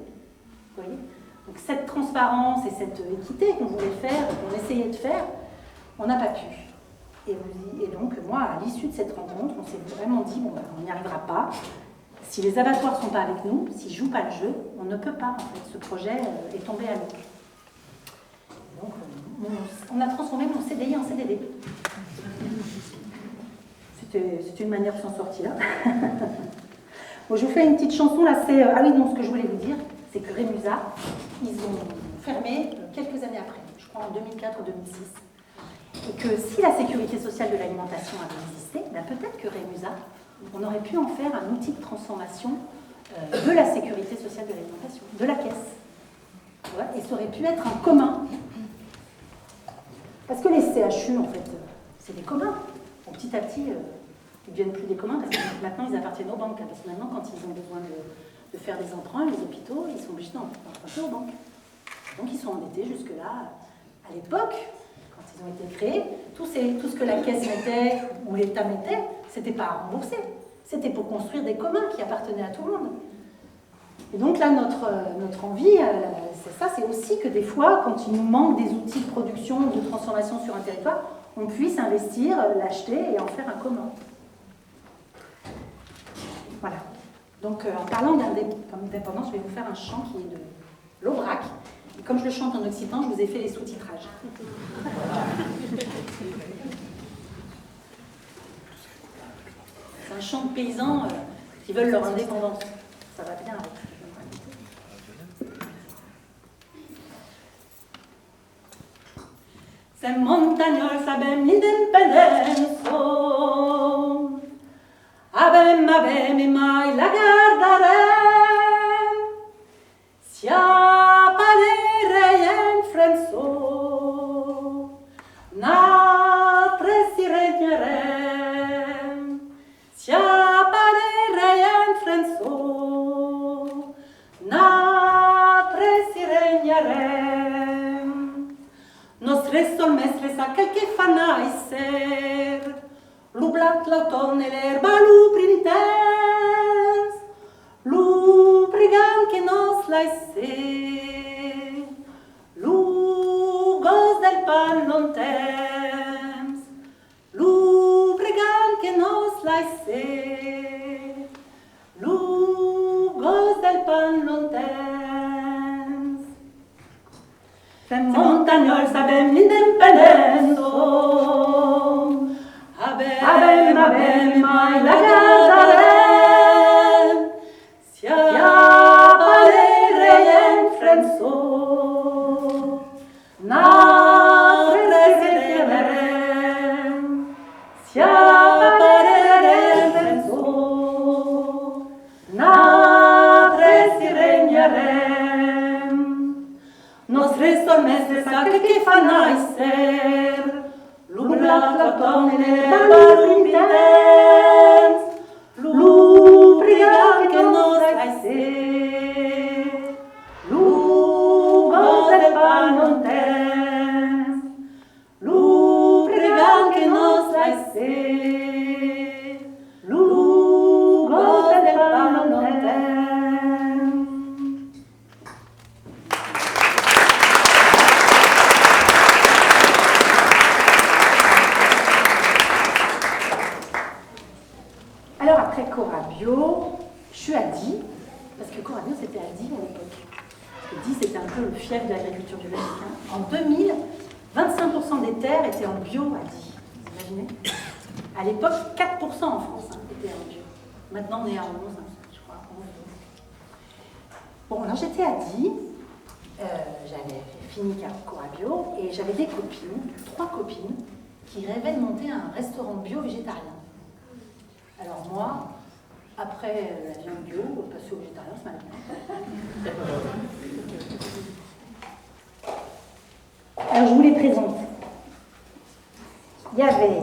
Speaker 1: Vous voyez? Donc cette transparence et cette équité qu'on voulait faire, qu'on essayait de faire, on n'a pas pu. Et donc moi, à l'issue de cette rencontre, on s'est vraiment dit, bon, on n'y arrivera pas. Si les abattoirs ne sont pas avec nous, s'ils ne jouent pas le jeu, on ne peut pas, en fait. Ce projet est tombé à l'eau. Donc on a transformé mon CDI en CDD. C'était une manière de s'en sortir. Bon, je vous fais une petite chanson, là, c'est... ah oui, non, ce que je voulais vous dire, c'est que Rémusat, ils ont fermé quelques années après, je crois en 2004 ou 2006. Et que si la sécurité sociale de l'alimentation avait existé, ben peut-être que Rémusat, on aurait pu en faire un outil de transformation de la sécurité sociale de l'alimentation, de la caisse. Ouais, et ça aurait pu être un commun. Parce que les CHU, en fait, c'est des communs. Bon, petit à petit, ils ne deviennent plus des communs parce que maintenant, ils appartiennent aux banques. Parce que maintenant, quand ils ont besoin de faire des emprunts, les hôpitaux, ils sont obligés d'emprunter aux banques. Donc, ils sont endettés jusque-là. À l'époque, quand ils ont été créés, tout ce que la caisse mettait ou l'État mettait, c'était pas à rembourser. C'était pour construire des communs qui appartenaient à tout le monde. Et donc là, notre envie, c'est ça, c'est aussi que des fois, quand il nous manque des outils de production ou de transformation sur un territoire, on puisse investir, l'acheter et en faire un commun. Voilà. Donc en parlant d'indépendance, je vais vous faire un chant qui est de l'Aubrac. Et comme je le chante en occitan, je vous ai fait les sous-titrages. C'est un chant de paysans qui veulent leur indépendance. Ça va bien avec. Sem montañol sabem l'independenzo, abem e mai la guardarem, sia panere en frenzo, natre si regnerem, sia panere en frenzo, natre si regnerem. Nostre sol mestre sa quelque fanai ser, l'ublat l'automne e l'erba l'uprinitens, l'ubrigan che nos laisse, l'ugos del pan non temps, l'ubrigan che nos laisse, l'ugos del pan non temps. Sem montagnol sabem l'independenzo, abem mai la guardarem, sia parere en frenzo, natre regnerem, sia parere en frenzo, natre si regnerem. Nostre sol mestre sa che fanai ser, l'ublat l'automne e l'erba l'uprinitens, l'ubrigan che nos laisse, l'ugos del pan non temps, l'ubrigan che nos laisse, l'ugos del pan non temps. Alors après Corabio, je suis à Die, parce que Corabio c'était à Die à l'époque. Parce que Die c'était un peu le fief de l'agriculture biologique. En 2000, 25% des terres étaient en bio à Die. Vous imaginez? À l'époque, 4% en France étaient en bio. Maintenant on est à 11, je crois. Bon, alors j'étais à Die, j'avais fini Corabio, et j'avais des copines, 3 copines, qui rêvaient de monter un restaurant bio végétarien. Alors moi, après la viande bio, passer au végétarien, c'est mal. Alors je vous les présente. Il y avait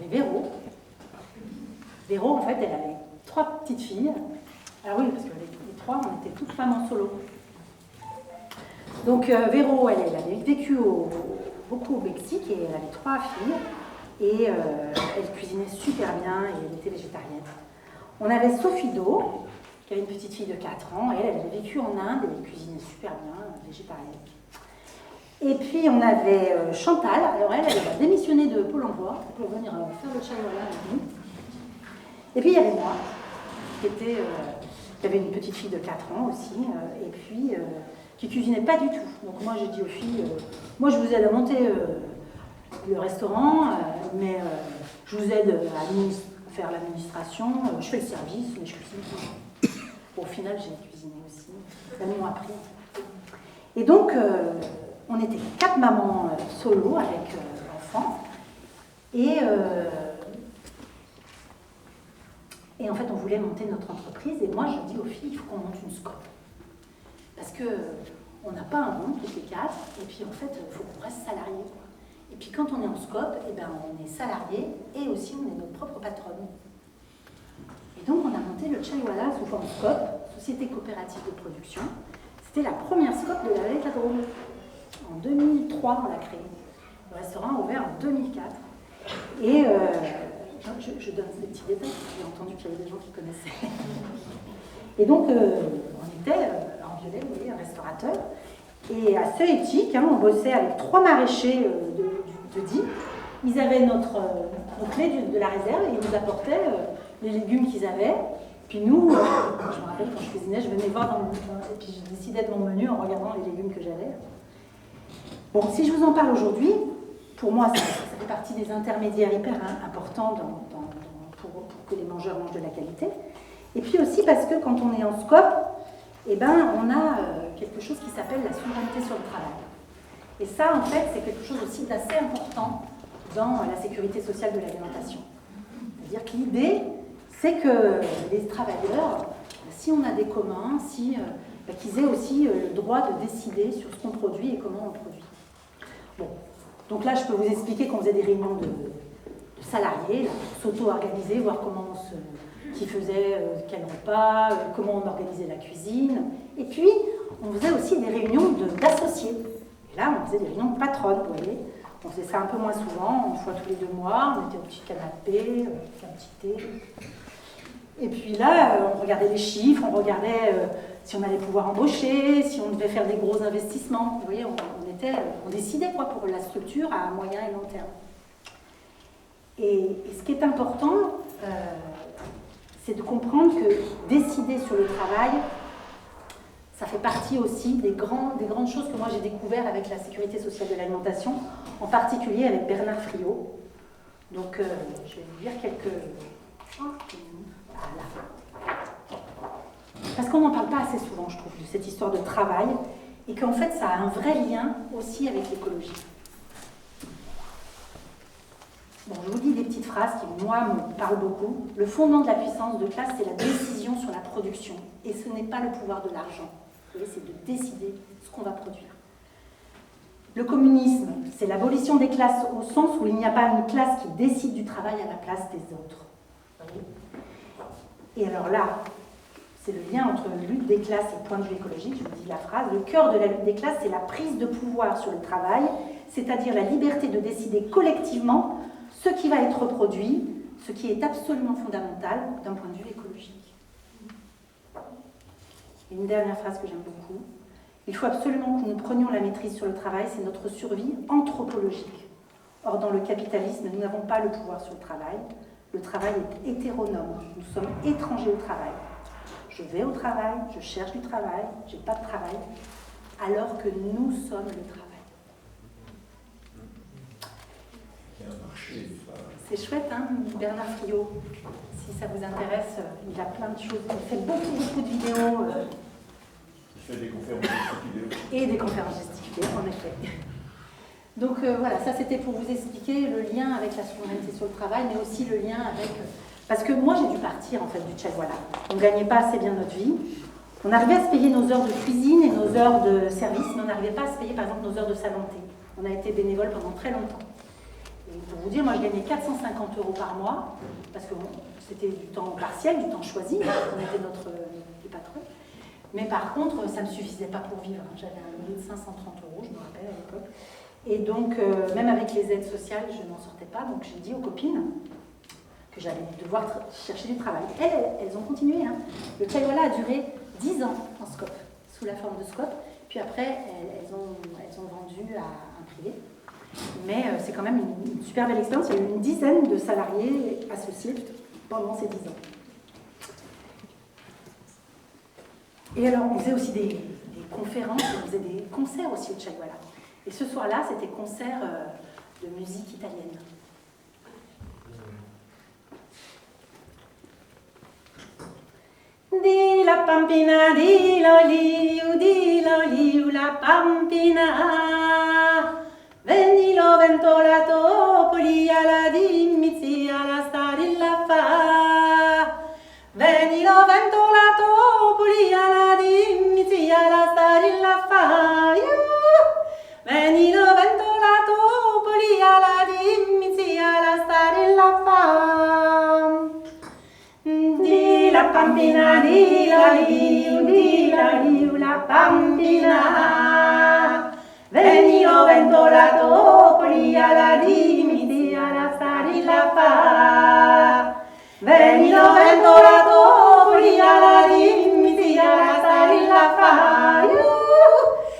Speaker 1: Véro. Véro, en fait, elle avait 3 petites filles. Alors oui, parce que les 3, on était toutes femmes en solo. Donc Véro, elle avait vécu beaucoup au Mexique et elle avait 3 filles. Et elle cuisinait super bien et elle était végétarienne. On avait Sophie Do, qui avait une petite fille de 4 ans. Elle avait vécu en Inde, elle cuisinait super bien, végétarienne. Et puis on avait Chantal, alors elle a démissionné de Pôle emploi pour venir faire le chai-wala avec nous. Et puis il y avait moi, qui avait une petite fille de 4 ans aussi, et puis qui cuisinait pas du tout. Donc moi j'ai dit aux filles, moi je vous aide à monter le restaurant, mais je vous aide à faire l'administration, je fais le service, mais je cuisine pas. Bon, au final j'ai cuisiné aussi, elles m'ont appris. Et donc on était 4 mamans solo avec l'enfant, et en fait, on voulait monter notre entreprise, et moi, je dis aux filles, il faut qu'on monte une SCOP. Parce qu'on n'a pas un rond, toutes les 4, et puis en fait, il faut qu'on reste salarié. Et puis quand on est en SCOP, eh ben, on est salarié, et aussi on est notre propre patronne. Et donc, on a monté le chai-wala sous forme SCOP, Société Coopérative de Production. C'était la première SCOP de la vallée de la Drôme. En 2003, on l'a créé. Le restaurant a ouvert en 2004. Et je donne des petits détails, j'ai entendu qu'il y avait des gens qui connaissaient. Et donc, on était en violet, vous voyez, un restaurateur, et assez éthique, hein, on bossait avec 3 maraîchers de Die. Ils avaient nos clés de la réserve et ils nous apportaient les légumes qu'ils avaient. Puis nous, je me rappelle quand je cuisinais, je venais voir et puis je décidais de mon menu en regardant les légumes que j'avais. Bon, si je vous en parle aujourd'hui, pour moi, ça fait partie des intermédiaires hyper importants pour que les mangeurs mangent de la qualité. Et puis aussi parce que quand on est en SCOP, eh ben, on a quelque chose qui s'appelle la souveraineté sur le travail. Et ça, en fait, c'est quelque chose aussi d'assez important dans la sécurité sociale de l'alimentation. C'est-à-dire que l'idée, c'est que les travailleurs, si on a des communs, qu'ils aient aussi le droit de décider sur ce qu'on produit et comment on le produit. Bon. Donc là, je peux vous expliquer qu'on faisait des réunions de salariés, là, pour s'auto-organiser, voir qui faisait quel repas, comment on organisait la cuisine. Et puis, on faisait aussi des réunions d'associés. Et là, on faisait des réunions de patronnes, vous voyez. On faisait ça un peu moins souvent, une fois tous les 2 mois. On était au petit canapé, un petit thé. Et puis là, on regardait les chiffres, on regardait si on allait pouvoir embaucher, si on devait faire des gros investissements. Vous voyez, on décidait quoi pour la structure à moyen et long terme. Et ce qui est important, c'est de comprendre que décider sur le travail, ça fait partie aussi des grandes choses que moi j'ai découvert avec la sécurité sociale de l'alimentation, en particulier avec Bernard Friot. Donc, je vais vous lire quelques... Voilà. Parce qu'on n'en parle pas assez souvent, je trouve, de cette histoire de travail, et qu'en fait, ça a un vrai lien aussi avec l'écologie. Bon, je vous dis des petites phrases qui, moi, me parlent beaucoup. Le fondement de la puissance de classe, c'est la décision sur la production, et ce n'est pas le pouvoir de l'argent. Vous voyez, c'est de décider ce qu'on va produire. Le communisme, c'est l'abolition des classes au sens où il n'y a pas une classe qui décide du travail à la place des autres. Vous voyez ? Et alors là, c'est le lien entre lutte des classes et point de vue écologique, je vous dis la phrase. Le cœur de la lutte des classes, c'est la prise de pouvoir sur le travail, c'est-à-dire la liberté de décider collectivement ce qui va être produit, ce qui est absolument fondamental d'un point de vue écologique. Et une dernière phrase que j'aime beaucoup. Il faut absolument que nous prenions la maîtrise sur le travail, c'est notre survie anthropologique. Or, dans le capitalisme, nous n'avons pas le pouvoir sur le travail. Le travail est hétéronome. Nous sommes étrangers au travail. Je vais au travail, je cherche du travail, je n'ai pas de travail, alors que nous sommes le travail. C'est chouette, hein, Bernard Friot. Si ça vous intéresse, il a plein de choses. Il fait beaucoup de vidéos.
Speaker 2: Il fait des conférences gesticulées.
Speaker 1: Et des conférences gesticulées, en effet. Donc voilà, ça c'était pour vous expliquer le lien avec la souveraineté sur le travail, mais aussi le lien avec... Parce que moi j'ai dû partir en fait du chai-wala. On ne gagnait pas assez bien notre vie. On arrivait à se payer nos heures de cuisine et nos heures de service, mais on n'arrivait pas à se payer par exemple nos heures de salle de thé. On a été bénévole pendant très longtemps. Et pour vous dire, moi je gagnais 450 € par mois, parce que c'était du temps partiel, du temps choisi, on était les patrons. Mais par contre, ça ne me suffisait pas pour vivre. J'avais un loyer de 530 €, je me rappelle à l'époque. Et donc, même avec les aides sociales, je n'en sortais pas. Donc j'ai dit aux copines que j'allais devoir chercher du travail. Elles ont continué. Hein. Le Chaiwala a duré 10 ans en scope, sous la forme de scope. Puis après, elles ont vendu à un privé. Mais c'est quand même une super belle expérience. Il y a eu une dizaine de salariés associés pendant ces 10 ans. Et alors, on faisait aussi des conférences, on faisait des concerts aussi au Chaiwala. Et ce soir-là, c'était concert de musique italienne. Di la pampina, di l'oliu, la pampina. Venilo ventolato, poli alla dimmizi, alla starilla fa. Venilo ventolato, poli alla dimmizi, alla starilla fa. Venilo ventolato, poli alla dimmizi, alla starilla fa. Di la pampina, di l'oliu, la pampina. Venilo ventolato, poli alla dimiti, alla starilla fa. Venilo ventolato, poli alla dimiti, alla starilla fa.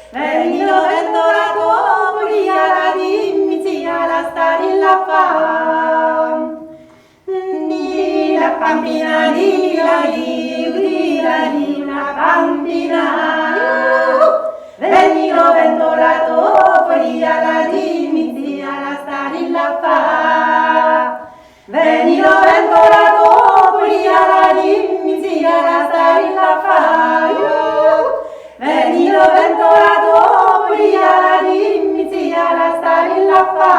Speaker 1: Venilo ventolato, poli alla dimiti, alla starilla fa. Di la pampina, di l'oliu, la pampina. Venilo ventolato, poli alla dimiti, alla starilla fa. Venilo ventolato, poli alla dimiti, alla starilla fa. Venilo ventolato, poli alla dimiti, alla starilla fa.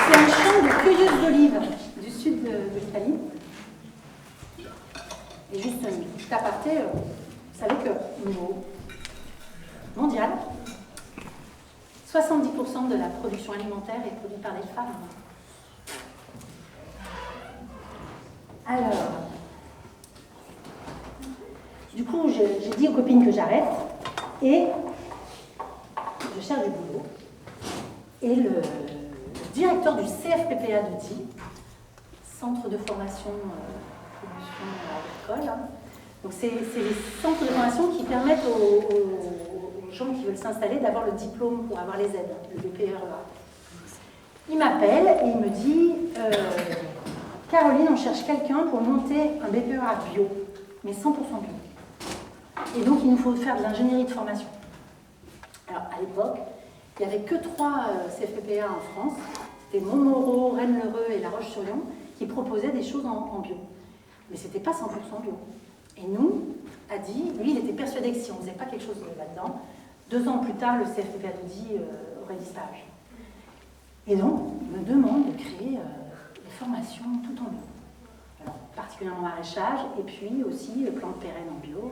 Speaker 1: C'est un chant de cueilleuse d'olives du sud de l'Italie. Et juste une petite aparté, vous savez qu'au niveau mondial, 70% de la production alimentaire est produite par les femmes. Alors, du coup, j'ai dit aux copines que j'arrête et je cherche du boulot. Et le directeur du CFPPA de Die, Centre de formation promotion agricole. Hein. Donc c'est les centres de formation qui permettent aux gens qui veulent s'installer d'avoir le diplôme pour avoir les aides, le BPREA. Il m'appelle et il me dit Caroline, on cherche quelqu'un pour monter un BPREA bio, mais 100% bio. Et donc il nous faut faire de l'ingénierie de formation. Alors à l'époque, il n'y avait que 3 CFPPA en France. C'était Montmoreau, Rennes-le-Reux et La Roche-sur-Yon qui proposaient des choses en bio. Mais ce n'était pas 100% bio. Et nous, a dit, lui, il était persuadé que si on ne faisait pas quelque chose là-dedans, 2 ans plus tard, le CFPPA de Die aurait disparu. Et donc, il me demande de créer des formations tout en bio. Alors, particulièrement maraîchage, et puis aussi plantes pérennes en bio.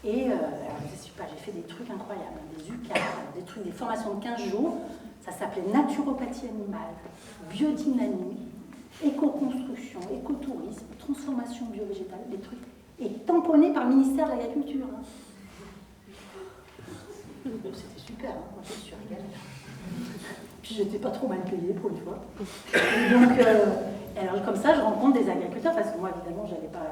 Speaker 1: Et alors, je ne sais pas, j'ai fait des trucs incroyables, des UCAR, des formations de 15 jours. Ça s'appelait naturopathie animale, biodynamie, éco-construction, écotourisme, transformation bio-végétale, des trucs, et tamponnés par le ministère de l'Agriculture. Hein. C'était super, hein. Moi je suis régalée. Puis j'étais pas trop mal payée pour une fois. Et donc, alors comme ça, je rencontre des agriculteurs, parce que moi évidemment, je n'allais pas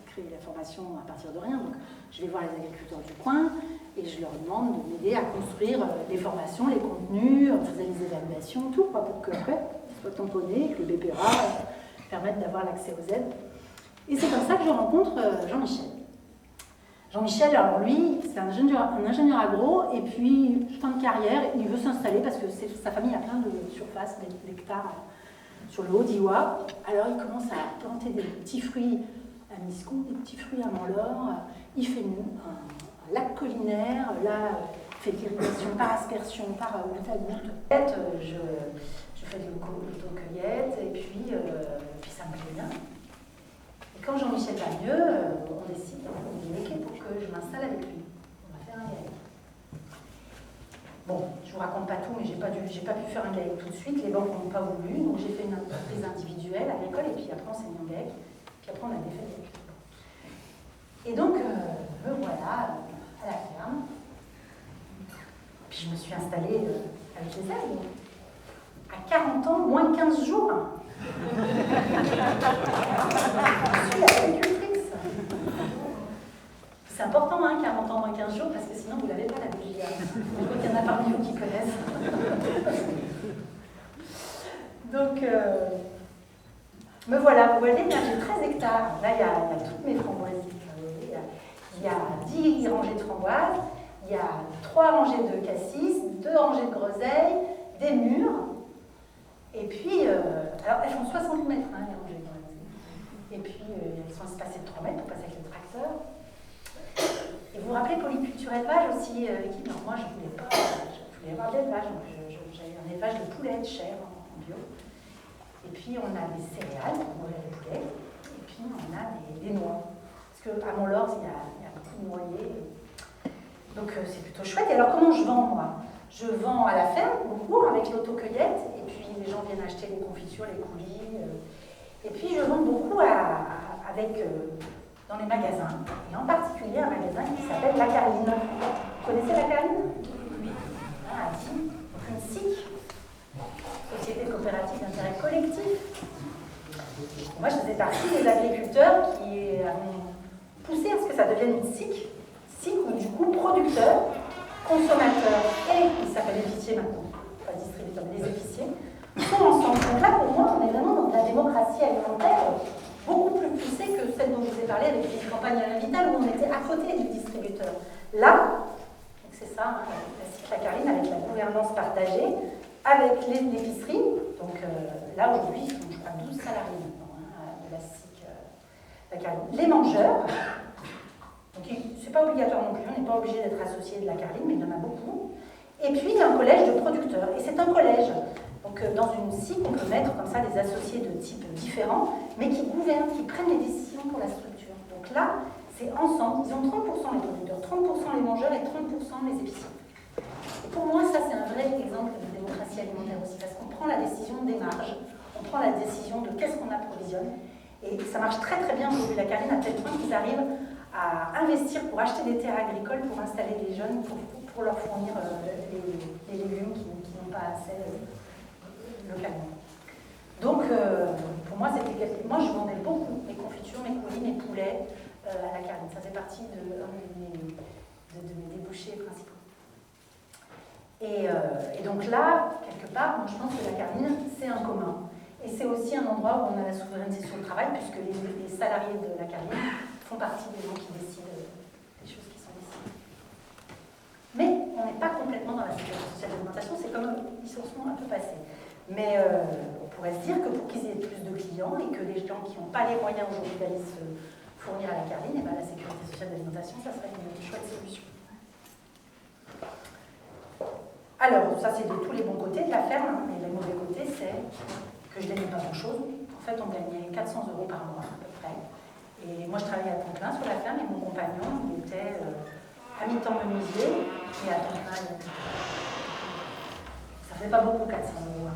Speaker 1: créer la formation à partir de rien. Donc je vais voir les agriculteurs du coin et je leur demande de m'aider à construire les formations, les contenus, on faisait les évaluations, tout, quoi, pour qu'après, ça soit tamponné, que le BPREA permette d'avoir l'accès aux aides. Et c'est comme ça que je rencontre Jean-Michel. Jean-Michel, alors lui, c'est un ingénieur agro, et puis, fin de carrière, il veut s'installer parce que sa famille a plein de surface, d'hectares sur le Haut-Diois. Alors il commence à planter des petits fruits à Miscon, des petits fruits à Manlore. Il fait un lac collinaire, là, il fait de l'irrigation par aspersion, par goutte à goutte. Je fais de l'autocueillette, et puis ça me plaît bien. Et quand Jean-Michel va mieux, on décide, on dit ok, pour que je m'installe avec lui. On va faire un GAEC. Bon, je ne vous raconte pas tout, mais j'ai pas pu faire un GAEC tout de suite. Les banques n'ont pas voulu, donc j'ai fait une entreprise individuelle agricole, et puis après on s'est mis en GAEC, puis après on a défait le GAEC. Et donc, me voilà à la ferme. Puis je me suis installée avec les aides. À 40 ans, moins de 15 jours. Je suis agricultrice. C'est important, 40 ans, moins de 15 jours, parce que sinon vous n'avez pas la bougie. Je crois qu'il y en a parmi vous qui connaissent. Donc, me voilà, vous voyez, j'ai 13 hectares. Là, il y a toutes mes framboisiers. Il y a 10 rangées de framboises, il y a 3 rangées de cassis, 2 rangées de groseilles, des murs. Et puis, alors elles font 60 mètres, les rangées de groseilles. Et puis, elles sont espacées de 3 mètres pour passer avec le tracteur. Et vous vous rappelez polyculture élevage aussi, l'équipe. Alors moi, je voulais avoir de l'élevage. J'avais un élevage de poulets, de chair en bio. Et puis, on a des céréales pour nourrir les poulets. Et puis, on a des noix. Parce qu'à Mont-Lors, il y a beaucoup de noyers. Donc, c'est plutôt chouette. Et alors, comment je vends, moi? Je vends à la ferme, beaucoup, avec l'autocueillette. Et puis, les gens viennent acheter les confitures, les coulis. Et puis, je vends beaucoup dans les magasins. Et en particulier, un magasin qui s'appelle La Carline. Vous connaissez La Carline? Oui. Ah, si. Donc, une SIC. Société coopérative d'intérêt collectif. Moi, je faisais partie des agriculteurs qui ont poussé à ce que ça devienne une SIC. SIC, ou du coup, producteur, consommateur et, il s'appelle épicier maintenant, pas distributeur, mais les épiciers, sont ensemble. Donc là, pour moi, on est vraiment dans de la démocratie alimentaire beaucoup plus poussée que celle dont je vous ai parlé avec les campagnes à l'hôpital où on était à côté du distributeur. Là, c'est ça, la SIC La Carline, avec la gouvernance partagée, avec l'épicerie, donc là aujourd'hui, ils sont, je crois, 12 salariés maintenant de la SIC La Carline. Les mangeurs, donc c'est pas obligatoire non plus, on n'est pas obligé d'être associé de La Carline, mais il y en a beaucoup. Et puis il y a un collège de producteurs, et c'est un collège. Donc dans une SIC, on peut mettre comme ça des associés de types différents, mais qui gouvernent, qui prennent les décisions pour la structure. Donc là, c'est ensemble, ils ont 30% les producteurs, 30% les mangeurs et 30% les épiciers. Et pour moi, ça, c'est un vrai exemple de démocratie alimentaire aussi, parce qu'on prend la décision des marges, on prend la décision de qu'est-ce qu'on approvisionne, et ça marche très très bien aujourd'hui, La Carline, à tel point qu'ils arrivent à investir pour acheter des terres agricoles, pour installer des jeunes, pour leur fournir les légumes qui n'ont pas assez localement. Donc, pour moi, moi, je vendais beaucoup mes confitures, mes coulis, mes poulets à La Carline. Ça fait partie de mes débouchés principaux. Et donc là, quelque part, moi, je pense que La Carline, c'est un commun. Et c'est aussi un endroit où on a la souveraineté sur le travail, puisque les salariés de La Carline font partie des gens qui décident des choses qui sont décidées. Mais on n'est pas complètement dans la sécurité sociale d'alimentation, c'est comme ils se sont un peu passés. Mais on pourrait se dire que pour qu'ils aient plus de clients et que les gens qui n'ont pas les moyens aujourd'hui d'aller se fournir à La Carline, et bien la sécurité sociale d'alimentation, ça serait une chouette solution. Alors, ça c'est de tous les bons côtés de la ferme, mais le mauvais côté c'est que je ne gagnais pas grand-chose. En fait, on gagnait 400 € par mois à peu près. Et moi je travaillais à temps plein sur la ferme et mon compagnon, il était à mi-temps menuisier et à temps plein agriculteur. Ça ne fait pas beaucoup, 400 €.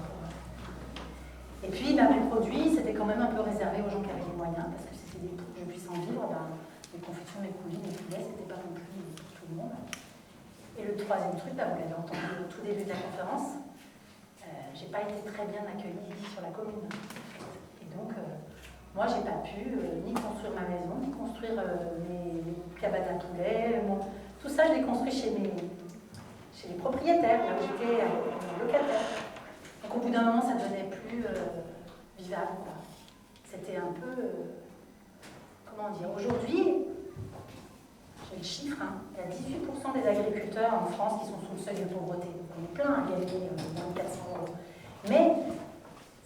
Speaker 1: Et puis, mes produits, c'était quand même un peu réservé aux gens qui avaient les moyens, parce que si c'était pour que je puisse en vivre, les confitures, mes coulis, mes poulets, c'était pas non plus pour tout le monde. Et le troisième truc, vous l'avez entendu au tout début de la conférence, j'ai pas été très bien accueillie sur la commune. Et donc, moi, j'ai pas pu ni construire ma maison, ni construire mes cabanes à poulets. Tout ça, je l'ai construit chez les propriétaires, là où j'étais locataire. Donc au bout d'un moment, ça ne devenait plus vivable. C'était un peu... comment dire? Aujourd'hui, j'ai le chiffre, il y a 18% des agriculteurs en France qui sont sous le seuil de pauvreté. Donc on est plein à gagner moins de 400 €. Mais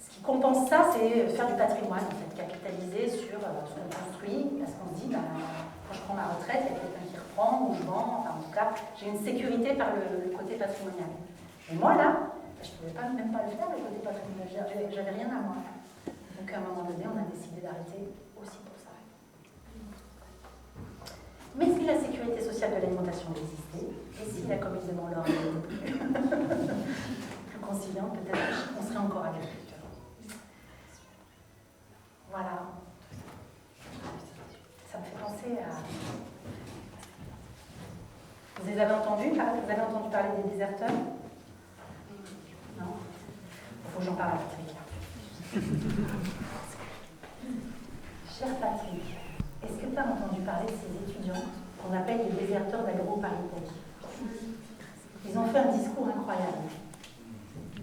Speaker 1: ce qui compense ça, c'est faire du patrimoine, en fait, capitaliser sur ce qu'on construit, parce qu'on se dit, quand je prends ma retraite, il y a quelqu'un qui reprend, ou je vends, enfin en tout cas, j'ai une sécurité par le côté patrimonial. Et moi là, je ne pouvais même pas le faire, le côté patrimonial, j'avais rien à moi. Donc à un moment donné, on a décidé d'arrêter aussi pour ça. Mais si la sécurité sociale de l'alimentation existait, et si la commune de Mont-Lors était plus conciliante, peut-être qu'on serait encore agriculteurs. Voilà. Ça me fait penser à... Vous les avez entendus? entendu parler des déserteurs? Non? Il faut que j'en parle à Patrick. Cher Patrick, est-ce que tu as entendu parler de ces étudiants qu'on appelle les déserteurs d'AgroParisTech? Ils ont fait un discours incroyable.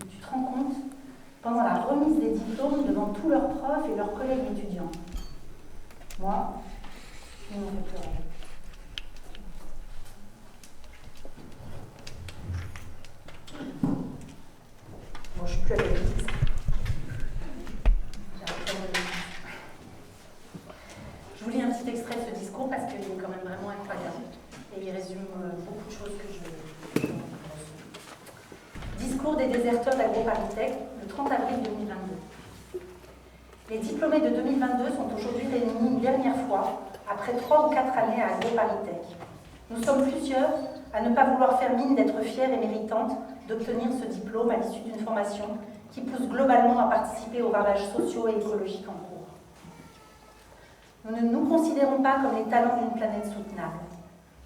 Speaker 1: Tu te rends compte? Pendant la remise des diplômes devant tous leurs profs et leurs collègues étudiants. Moi, ils m'ont fait pleurer. Bon, je suis plus à l'église. Je vous lis un petit extrait de ce discours parce qu'il est quand même vraiment incroyable et il résume beaucoup de choses que je... Discours des déserteurs d'AgroParisTech, le 30 avril 2022. Les diplômés de 2022 sont aujourd'hui réunis une dernière fois après 3 ou 4 années à AgroParisTech. Nous sommes plusieurs à ne pas vouloir faire mine d'être fiers et méritantes d'obtenir ce diplôme à l'issue d'une formation qui pousse globalement à participer aux ravages sociaux et écologiques en cours. Nous ne nous considérons pas comme les talents d'une planète soutenable.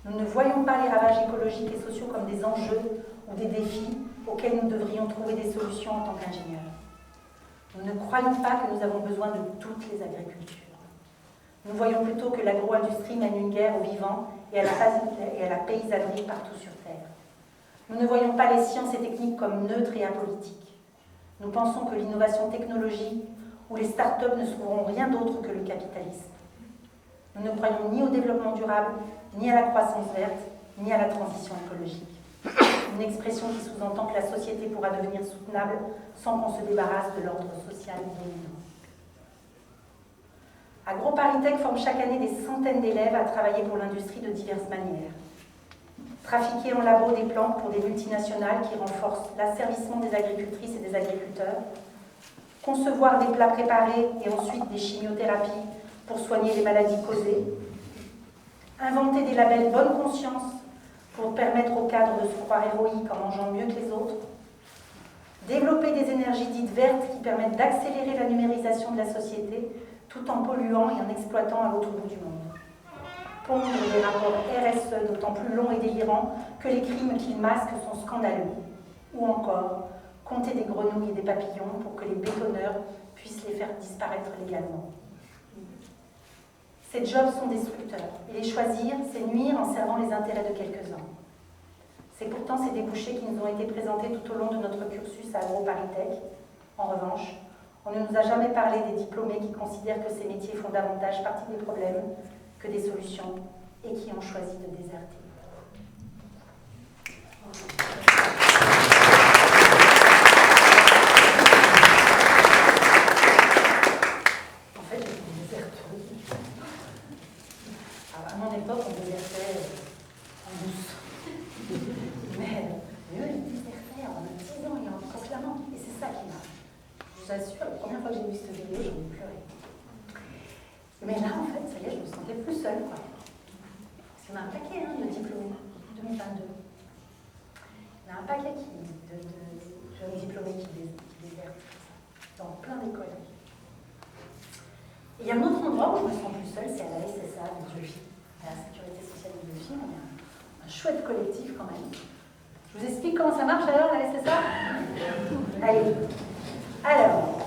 Speaker 1: Nous ne voyons pas les ravages écologiques et sociaux comme des enjeux ou des défis auxquels nous devrions trouver des solutions en tant qu'ingénieurs. Nous ne croyons pas que nous avons besoin de toutes les agricultures. Nous voyons plutôt que l'agro-industrie mène une guerre aux vivants et à la paysannerie partout sur Terre. Nous ne voyons pas les sciences et techniques comme neutres et apolitiques. Nous pensons que l'innovation technologique ou les start-up ne seront rien d'autre que le capitalisme. Nous ne croyons ni au développement durable, ni à la croissance verte, ni à la transition écologique. Une expression qui sous-entend que la société pourra devenir soutenable sans qu'on se débarrasse de l'ordre social dominant. AgroParisTech forme chaque année des centaines d'élèves à travailler pour l'industrie de diverses manières. Trafiquer en labo des plantes pour des multinationales qui renforcent l'asservissement des agricultrices et des agriculteurs, concevoir des plats préparés et ensuite des chimiothérapies pour soigner les maladies causées, inventer des labels bonne conscience pour permettre aux cadres de se croire héroïques en mangeant mieux que les autres, développer des énergies dites vertes qui permettent d'accélérer la numérisation de la société tout en polluant et en exploitant à l'autre bout du monde. Pondre des rapports RSE d'autant plus longs et délirants que les crimes qu'ils masquent sont scandaleux. Ou encore, compter des grenouilles et des papillons pour que les bétonneurs puissent les faire disparaître légalement. Ces jobs sont destructeurs, et les choisir, c'est nuire en servant les intérêts de quelques-uns. C'est pourtant ces débouchés qui nous ont été présentés tout au long de notre cursus à AgroParisTech. En revanche, on ne nous a jamais parlé des diplômés qui considèrent que ces métiers font davantage partie des problèmes que des solutions et qui ont choisi de déserter. En fait, je déserteuse. À mon époque, on désertait en douce. Mais eux, ils désertaient en me disant et en me proclamant. Et c'est ça qui m'a... Je vous assure, la première fois que j'ai vu cette vidéo, j'en ai pleuré. Mais là, en fait, ça y est, je me sentais plus seule, quoi. Parce qu'il y en a un paquet de diplômés, 2022. Il y en a un paquet de jeunes diplômés qui désertent dans plein d'écoles. Et il y a un autre endroit où je me sens plus seule, c'est à la SSA de Biologie, à la Sécurité Sociale de Biologie. On a un chouette collectif quand même. Je vous explique comment ça marche alors, la SSA? Allez. Alors,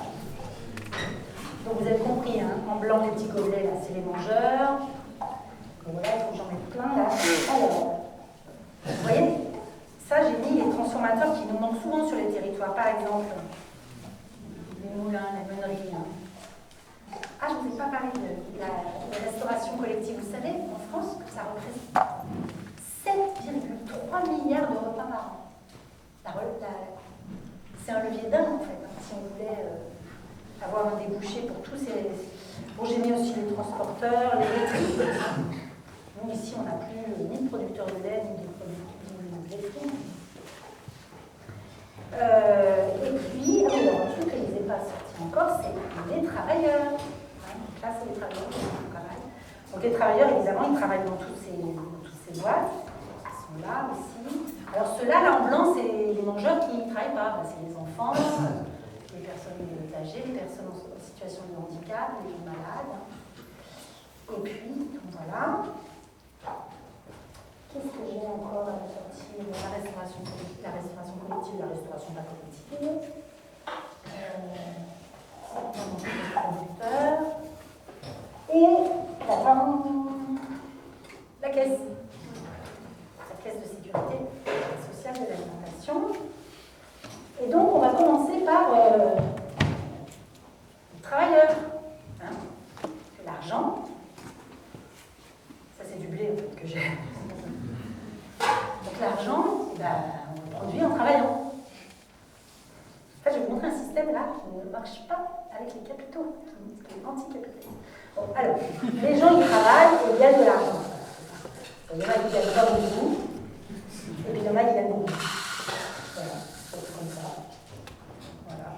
Speaker 1: donc vous avez compris, hein, en blanc les petits gobelets, là, c'est les mangeurs. Et voilà, il faut que j'en mette plein là. Alors, vous voyez, ça j'ai mis les transformateurs qui nous manquent souvent sur les territoires. Par exemple, les moulins, les meuneries. Hein. Ah, je ne vous ai pas parlé de la restauration collective. Vous savez, en France, que ça représente 7,3 milliards de repas par an. C'est un levier dingue, en fait, hein, si on voulait avoir un débouché pour tous ces... Bon, j'ai mis aussi les transporteurs, les laiteries. Nous, ici, on n'a plus ni de producteurs de lait, ni de laiterie. Et puis, alors, un truc que je ne vous ai pas sorti encore, c'est les travailleurs. Hein, donc là, c'est les travailleurs qui travaillent. Donc les travailleurs, évidemment, ils travaillent dans toutes ces boîtes. Ils sont là aussi. Alors ceux-là, là en blanc, c'est les mangeurs qui ne travaillent pas. C'est les enfants, les personnes âgées, les personnes en situation de handicap, les malades. Et puis, voilà. Qu'est-ce que j'ai encore à la sortie? La restauration collective, la restauration pas collective. Producteur. Et la caisse. La caisse de sécurité sociale de l'alimentation. Et donc, on va commencer par les travailleurs. Hein, l'argent. Ça, c'est du blé en fait, que j'ai. Donc, l'argent, ben, on le produit en travaillant. En fait, je vais vous montrer un système là qui ne marche pas avec les capitaux, qui est anti-capitaliste. Bon, alors, les gens ils travaillent et ils gagnent de l'argent. Il y en a qui gagnent pas beaucoup, et puis il y en a qui gagnent beaucoup. Voilà, c'est comme ça. Voilà.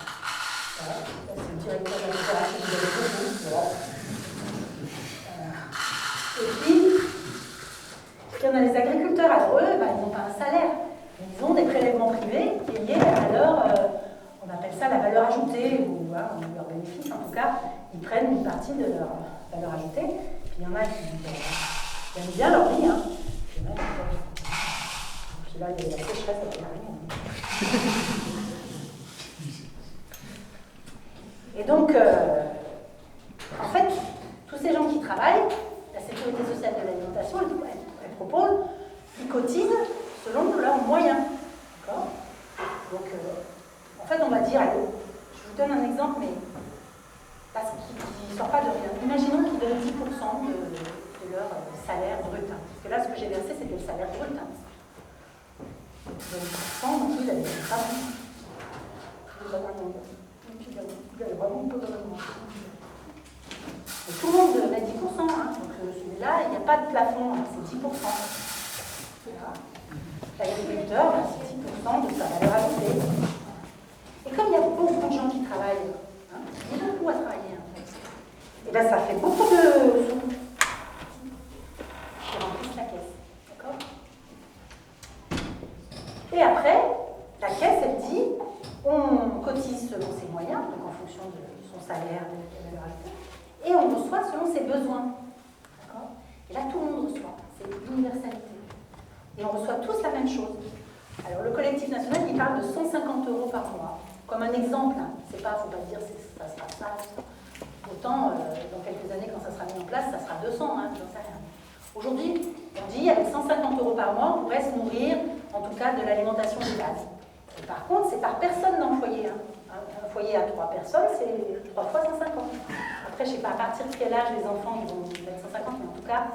Speaker 1: Voilà. Ça, c'est le directeur de la coopérative qui gagne beaucoup. Voilà. Et puis, il y en a les agriculteurs, alors eux, ben, ils n'ont pas un salaire. Ils ont des prélèvements privés qui est lié à leur, on appelle ça la valeur ajoutée, ou leur bénéfice en tout cas, ils prennent une partie de leur valeur ajoutée. Puis il y en a qui aiment bien leur vie, hein. Puis là, il y a la sécheresse, ça fait rien. Et donc, en fait, tous ces gens qui travaillent, la sécurité sociale de l'alimentation, elle propose, ils cotisent selon leurs moyens. D'accord? Donc, en fait, on va dire, allez, je vous donne un exemple, mais parce qu'il ne sort pas de rien. Imaginons qu'ils donnent 10% de leur salaire brut. Parce que là, ce que j'ai versé, c'était le salaire brut. 10%, donc il a des travaux. Je vous donne un nombre. Il a vraiment peu de rendement. Tout le monde met 10%. Hein, donc celui-là, il n'y a pas de plafond, hein, c'est 10%. Voilà. L'agriculteur, ben, c'est 10% de sa valeur ajoutée. Et comme il y a beaucoup de gens qui travaillent, hein, il y a beaucoup à travailler en fait, et bien ça fait beaucoup de sous qui remplissent la caisse. D'accord? Et après, la caisse, elle dit, on cotise selon ses moyens, donc en fonction de son salaire, de la valeur ajoutée, et on reçoit selon ses besoins. D'accord? Et là, tout le monde reçoit. C'est l'universalité. Et on reçoit tous la même chose. Alors, le collectif national, il parle de 150 € par mois. Comme un exemple, hein. C'est pas, faut pas dire ça sera ça. Autant, dans quelques années, quand ça sera mis en place, ça sera 200, hein, j'en sais rien. Aujourd'hui, on dit, avec 150 € par mois, on pourrait se nourrir, en tout cas, de l'alimentation de base. Et par contre, c'est par personne dans le foyer. Hein. Un foyer à 3 personnes, c'est 3 fois 150. Après, je ne sais pas à partir de quel âge les enfants ils vont mettre 150, mais en tout cas,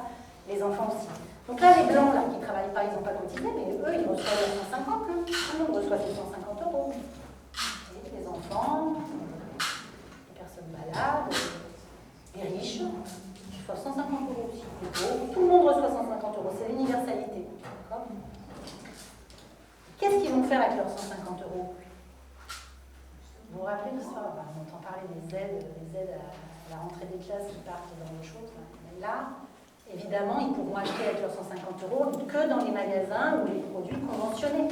Speaker 1: les enfants aussi. Donc là, les blancs là, qui ne travaillent pas, ils n'ont pas cotisé, mais eux, ils reçoivent 150. Hein. Tout le monde reçoit 150 €. Les enfants, les personnes malades, les riches, ils reçoivent 150 € aussi. Les pauvres, tout le monde reçoit 150 €. C'est l'universalité. Qu'est-ce qu'ils vont faire avec leurs 150 €? Vous vous rappelez l'histoire? On entend parler des aides à la rentrée des classes qui partent dans les choses. Mais là, évidemment, ils pourront acheter avec leurs 150 € que dans les magasins ou les produits conventionnés.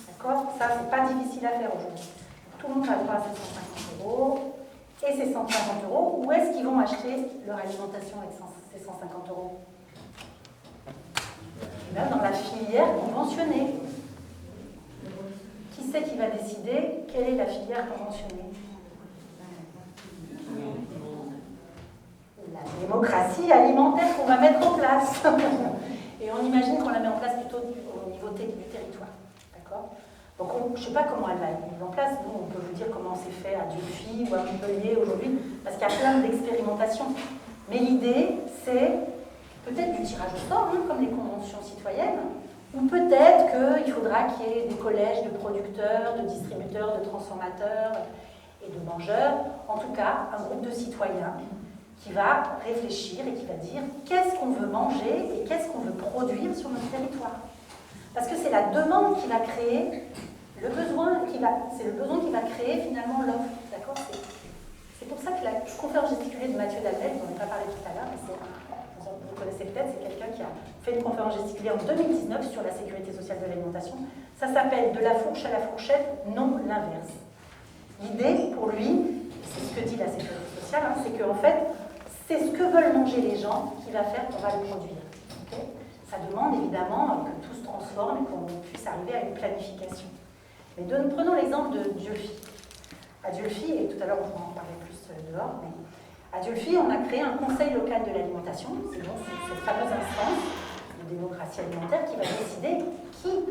Speaker 1: D'accord? Ça, c'est pas difficile à faire aujourd'hui. Tout le monde va droit à ces 150 €. Et ces 150 €, où est-ce qu'ils vont acheter leur alimentation avec ces 150 €? Là, dans la filière conventionnée. Qui c'est qui va décider quelle est la filière conventionnée? La démocratie alimentaire qu'on va mettre en place. Et on imagine qu'on la met en place plutôt au niveau du territoire. D'accord? Donc, je ne sais pas comment elle va être mise en place. Nous, on peut vous dire comment c'est fait à Dieuphy ou à Montpellier aujourd'hui, parce qu'il y a plein d'expérimentations. Mais l'idée, c'est peut-être du tirage au sort, hein, comme les conventions citoyennes, ou peut-être qu'il faudra qu'il y ait des collèges de producteurs, de distributeurs, de transformateurs et de mangeurs. En tout cas, un groupe de citoyens qui va réfléchir et qui va dire qu'est-ce qu'on veut manger et qu'est-ce qu'on veut produire sur notre territoire. Parce que c'est la demande qui va créer le besoin, c'est le besoin qui va créer finalement l'offre. D'accord? C'est pour ça que la conférence gesticulée de Mathieu Dalbel, dont on n'a pas parlé tout à l'heure, vous connaissez peut-être, c'est quelqu'un qui a fait une conférence gesticulée en 2019 sur la sécurité sociale de l'alimentation. Ça s'appelle « De la fourche à la fourchette, non l'inverse ». L'idée, pour lui, c'est ce que dit la sécurité sociale, hein, c'est qu'en fait, c'est ce que veulent manger les gens qui va faire qu'on va le produire. Okay? ça demande évidemment que tout se transforme et qu'on puisse arriver à une planification. Mais prenons l'exemple de Dieuphie. À Dieuphie, et tout à l'heure on pourra en parler plus dehors, mais à Dieuphie, on a créé un conseil local de l'alimentation, c'est donc cette fameuse instance de démocratie alimentaire qui va décider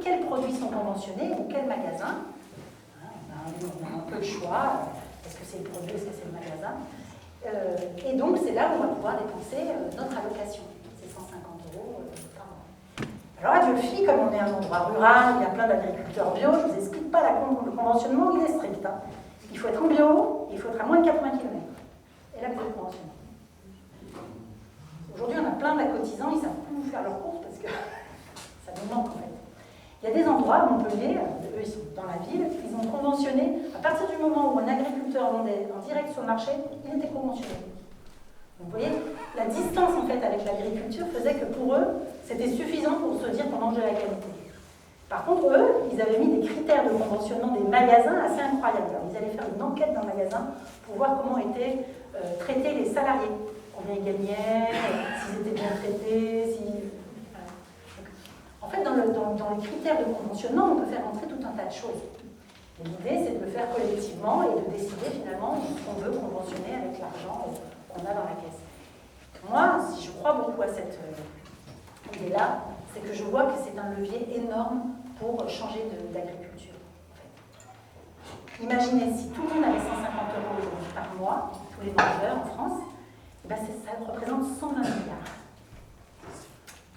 Speaker 1: quels produits sont conventionnés ou quels magasins. On a un peu le choix, est-ce que c'est le produit, est-ce que c'est le magasin. Et donc c'est là où on va pouvoir dépenser notre allocation, c'est 150 € par mois. Alors à Dieuphie, comme on est un endroit rural, il y a plein d'agriculteurs bio, je ne vous explique pas le conventionnement, il est strict. Hein. Il faut être en bio, il faut être à moins de 80 km. Et là, vous êtes conventionné. Aujourd'hui, on a plein de cotisants, ils ne savent plus où faire leurs courses parce que ça nous manque en fait. Il y a des endroits, à Montpellier, eux ils sont dans la ville, ils ont conventionné, à partir du moment où un agriculteur vendait en direct sur le marché, il était conventionné. Donc, vous voyez, la distance en fait avec l'agriculture faisait que pour eux, c'était suffisant pour se dire qu'on mange de la qualité. Par contre, eux, ils avaient mis des critères de conventionnement des magasins assez incroyables. Alors, ils allaient faire une enquête dans le magasin pour voir comment étaient traités les salariés. Combien ils gagnaient, s'ils étaient bien traités, En fait, dans les critères de conventionnement, on peut faire entrer tout un tas de choses. L'idée, c'est de le faire collectivement et de décider finalement ce qu'on veut conventionner avec l'argent qu'on a dans la caisse. Moi, si je crois beaucoup à cette idée-là, c'est que je vois que c'est un levier énorme pour changer d'agriculture. En fait. Imaginez si tout le monde avait 150 € aujourd'hui par mois, tous les mangeurs en France, et ben ça représente 120 milliards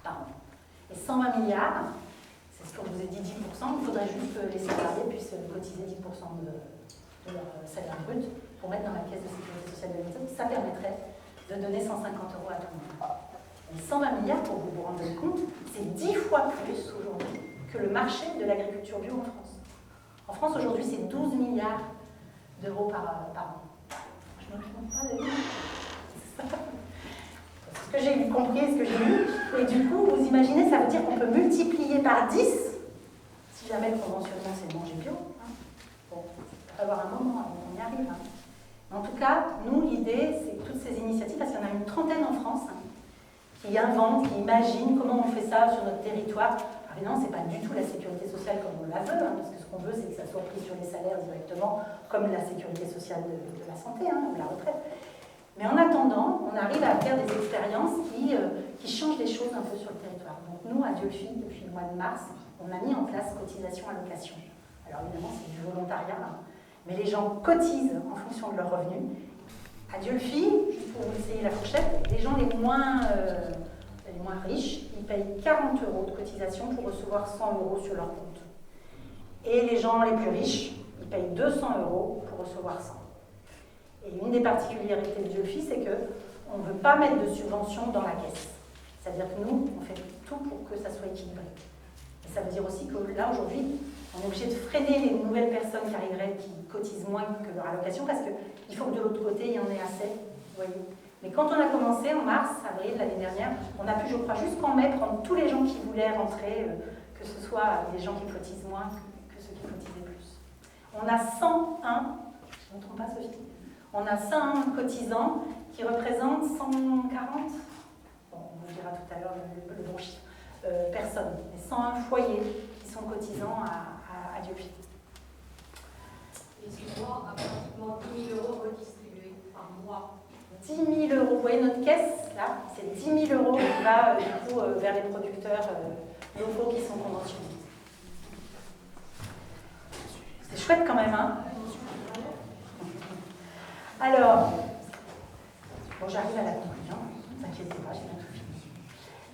Speaker 1: par an. Et 120 milliards, c'est ce que je vous ai dit 10%, il faudrait juste que les salariés puissent cotiser 10% de leur salaire brut pour mettre dans la caisse de sécurité sociale de l'État. Ça permettrait de donner 150 € à tout le monde. Et 120 milliards, pour vous rendre compte, c'est 10 fois plus aujourd'hui que le marché de l'agriculture bio en France. En France, aujourd'hui, c'est 12 milliards d'euros par an. Je ne me trompe pas de ce que j'ai compris et ce que j'ai lu. Et du coup, vous imaginez, ça veut dire qu'on peut multiplier par 10 si jamais le conventionnement c'est de manger bio. Hein. Bon, il va falloir un moment avant qu'on y arrive. Hein. En tout cas, nous, l'idée, c'est toutes ces initiatives, parce qu'il y en a une trentaine en France, hein, qui inventent, qui imaginent comment on fait ça sur notre territoire. Alors évidemment, ce n'est pas du tout la sécurité sociale comme on la veut, hein, parce que ce qu'on veut, c'est que ça soit pris sur les salaires directement, comme la sécurité sociale de la santé, hein, ou la retraite. Mais en attendant, on arrive à faire des expériences qui changent les choses un peu sur le territoire. Donc nous, à Dieuphie, depuis le mois de mars, on a mis en place cotisation allocation. Alors évidemment, c'est du volontariat, hein, mais les gens cotisent en fonction de leurs revenus. À Dieuphie, juste pour vous essayer la fourchette, les gens les moins riches, ils payent 40 € de cotisation pour recevoir 100 € sur leur compte. Et les gens les plus riches, ils payent 200 € pour recevoir 100. Et une des particularités de Dieuphie, c'est qu'on ne veut pas mettre de subventions dans la caisse. C'est-à-dire que nous, on fait tout pour que ça soit équilibré. Et ça veut dire aussi que là, aujourd'hui, on est obligé de freiner les nouvelles personnes qui arriveraient, qui cotisent moins que leur allocation, parce qu'il faut que de l'autre côté, il y en ait assez. Vous voyez. Mais quand on a commencé, en mars, avril, l'année dernière, on a pu, je crois, jusqu'en mai, prendre tous les gens qui voulaient rentrer, que ce soit des gens qui cotisent moins que ceux qui cotisaient plus. On a 101, je ne me trompe pas, Sophie, on a 101 cotisants qui représentent 140, bon, on vous dira tout à l'heure le bon chiffre, personnes, mais 101 foyers qui sont cotisants à Dieuphie.
Speaker 3: Et ce mois a pratiquement 10 000 € redistribués par mois.
Speaker 1: 10 000 €, vous voyez notre caisse, là, c'est 10 000 € qui va du coup vers les producteurs locaux qui sont conventionnés. C'est chouette quand même, hein? Alors, bon, j'arrive à la conclusion, ne vous inquiétez pas, j'ai bien tout fini.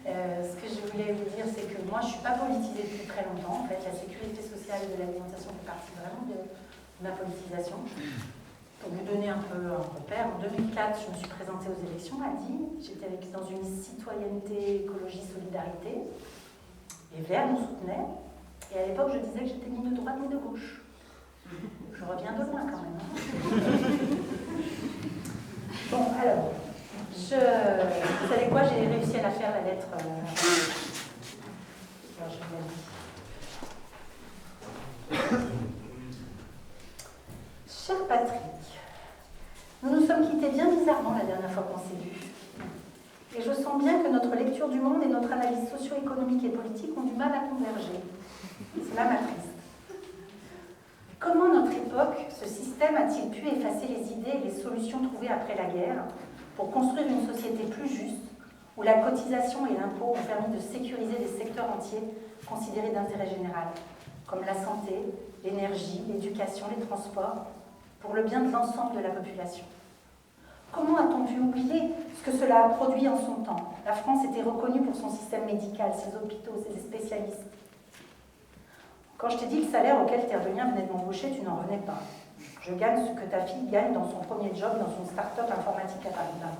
Speaker 1: Ce que je voulais vous dire, c'est que moi, je ne suis pas politisée depuis très longtemps. En fait, la sécurité sociale de l'alimentation fait partie vraiment de ma politisation. Pour vous donner un peu un repère, en 2004, je me suis présentée aux élections à Die. J'étais dans une citoyenneté, écologie, solidarité. Les Verts nous soutenaient. Et à l'époque, je disais que j'étais ni de droite ni de gauche. Je reviens de loin quand même. Bon, alors, vous savez quoi, j'ai réussi à la faire, la lettre. Alors, je vous la dis. Cher Patrick, nous nous sommes quittés bien bizarrement la dernière fois qu'on s'est vus. Et je sens bien que notre lecture lecture du monde et notre analyse socio-économique et politique ont du mal à converger. Cela m'attriste. Comment notre époque, ce système a-t-il pu effacer les idées et les solutions trouvées après la guerre pour construire une société plus juste, où la cotisation et l'impôt ont permis de sécuriser des secteurs entiers considérés d'intérêt général, comme la santé, l'énergie, l'éducation, les transports, pour le bien de l'ensemble de la population? Comment a-t-on pu oublier ce que cela a produit en son temps? La France était reconnue pour son système médical, ses hôpitaux, ses spécialistes. Quand je t'ai dit le salaire auquel Terre de Liens venait de m'embaucher, tu n'en revenais pas. Je gagne ce que ta fille gagne dans son premier job dans une start-up informatique à Paris.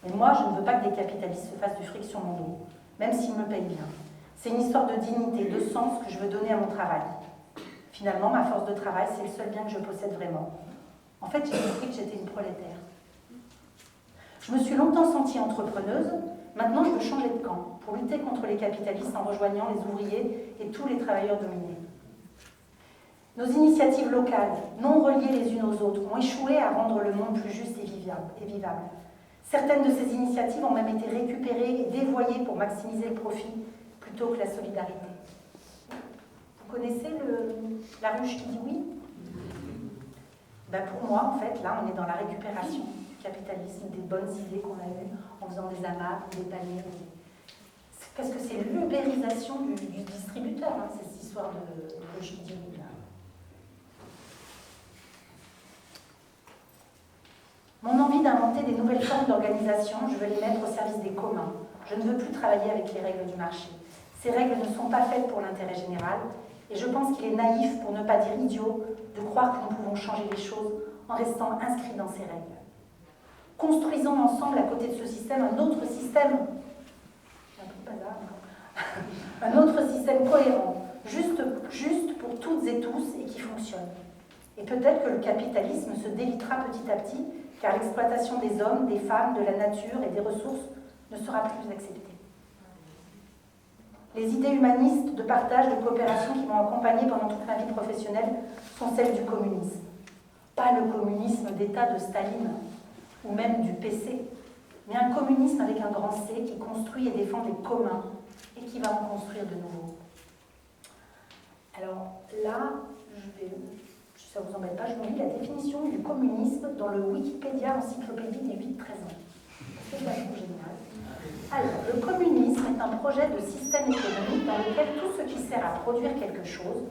Speaker 1: Mais moi, je ne veux pas que des capitalistes se fassent du fric sur mon dos, même s'ils me payent bien. C'est une histoire de dignité, de sens que je veux donner à mon travail. Finalement, ma force de travail, c'est le seul bien que je possède vraiment. En fait, j'ai compris que j'étais une prolétaire. Je me suis longtemps sentie entrepreneuse. Maintenant, je veux changer de camp pour lutter contre les capitalistes en rejoignant les ouvriers et tous les travailleurs dominés. Nos initiatives locales, non reliées les unes aux autres, ont échoué à rendre le monde plus juste et vivable. Certaines de ces initiatives ont même été récupérées et dévoyées pour maximiser le profit plutôt que la solidarité. Vous connaissez la ruche qui dit oui? Ben pour moi, en fait, là, on est dans la récupération du capitalisme, des bonnes idées qu'on a eues en faisant des amas, des paniers. Parce que c'est l'ubérisation du distributeur, hein, cette histoire de ruche qui dit oui. Là. Mon envie d'inventer des nouvelles formes d'organisation, je veux les mettre au service des communs. Je ne veux plus travailler avec les règles du marché. Ces règles ne sont pas faites pour l'intérêt général, et je pense qu'il est naïf, pour ne pas dire idiot, de croire que nous pouvons changer les choses en restant inscrits dans ces règles. Construisons ensemble, à côté de ce système, un autre système, un autre système cohérent, juste pour toutes et tous et qui fonctionne. Et peut-être que le capitalisme se délitera petit à petit, car l'exploitation des hommes, des femmes, de la nature et des ressources ne sera plus acceptée. Les idées humanistes de partage, de coopération qui m'ont accompagnée pendant toute ma vie professionnelle sont celles du communisme. Pas le communisme d'État de Staline, ou même du PC, mais un communisme avec un grand C qui construit et défend les communs et qui va en construire de nouveaux. Alors là, si ça ne vous embête pas, je vous lis la définition du communisme dans le Wikipédia Encyclopédie des 8-13 ans. C'est la chose générale. Alors, le communisme est un projet de système économique dans lequel tout ce qui sert à produire quelque chose,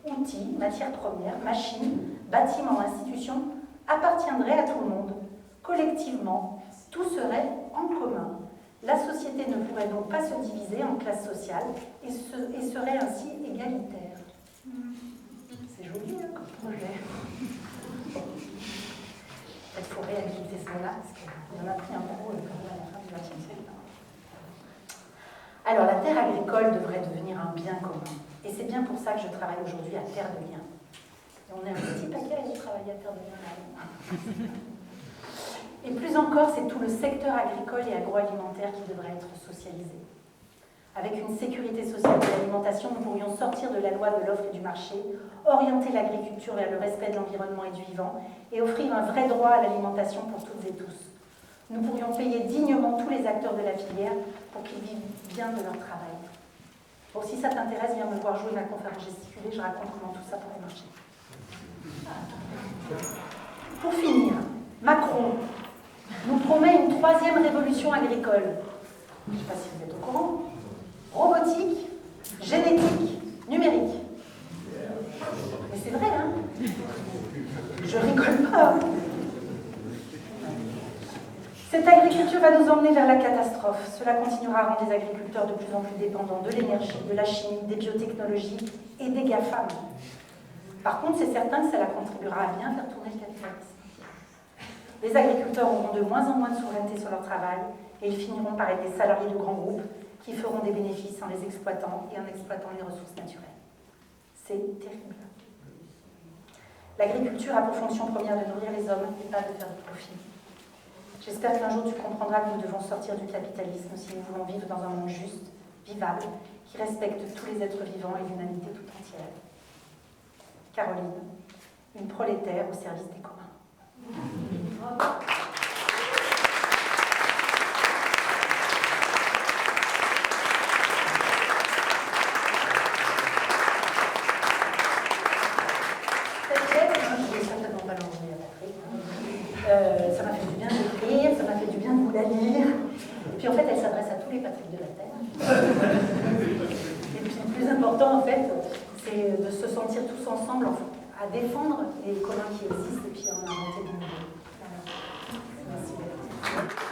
Speaker 1: outils, matières premières, machines, bâtiments, institutions, appartiendrait à tout le monde. Collectivement, tout serait en commun. La société ne pourrait donc pas se diviser en classes sociales et serait ainsi égalitaire. C'est joli hein, comme projet. Il faut réhabiliter ce mot-là parce qu'il y en a pris un coup à la fin du XXe siècle. Alors, la terre agricole devrait devenir un bien commun. Et c'est bien pour ça que je travaille aujourd'hui à Terre de Liens. Et on est un petit paquet à travailler à Terre de Liens. Et plus encore, c'est tout le secteur agricole et agroalimentaire qui devrait être socialisé. Avec une sécurité sociale de l'alimentation, nous pourrions sortir de la loi de l'offre et du marché, orienter l'agriculture vers le respect de l'environnement et du vivant, et offrir un vrai droit à l'alimentation pour toutes et tous. Nous pourrions payer dignement tous les acteurs de la filière pour qu'ils vivent bien de leur travail. Bon, si ça t'intéresse, viens me voir jouer ma conférence gesticulée, je raconte comment tout ça pourrait marcher. Pour finir, Macron nous promet une 3e révolution agricole. Je ne sais pas si vous êtes au courant. Robotique, génétique, numérique. Mais c'est vrai, hein? Je rigole pas. Cette agriculture va nous emmener vers la catastrophe. Cela continuera à rendre les agriculteurs de plus en plus dépendants de l'énergie, de la chimie, des biotechnologies et des GAFAM. Par contre, c'est certain que cela contribuera à bien faire tourner le capitalisme. Les agriculteurs auront de moins en moins de souveraineté sur leur travail et ils finiront par être des salariés de grands groupes qui feront des bénéfices en les exploitant et en exploitant les ressources naturelles. C'est terrible. L'agriculture a pour fonction première de nourrir les hommes et pas de faire du profit. J'espère qu'un jour tu comprendras que nous devons sortir du capitalisme si nous voulons vivre dans un monde juste, vivable, qui respecte tous les êtres vivants et l'humanité tout entière. Caroline, une prolétaire au service des communs. ensemble à défendre les communs qui existent et puis à en inventer de nouveaux. Voilà. Merci.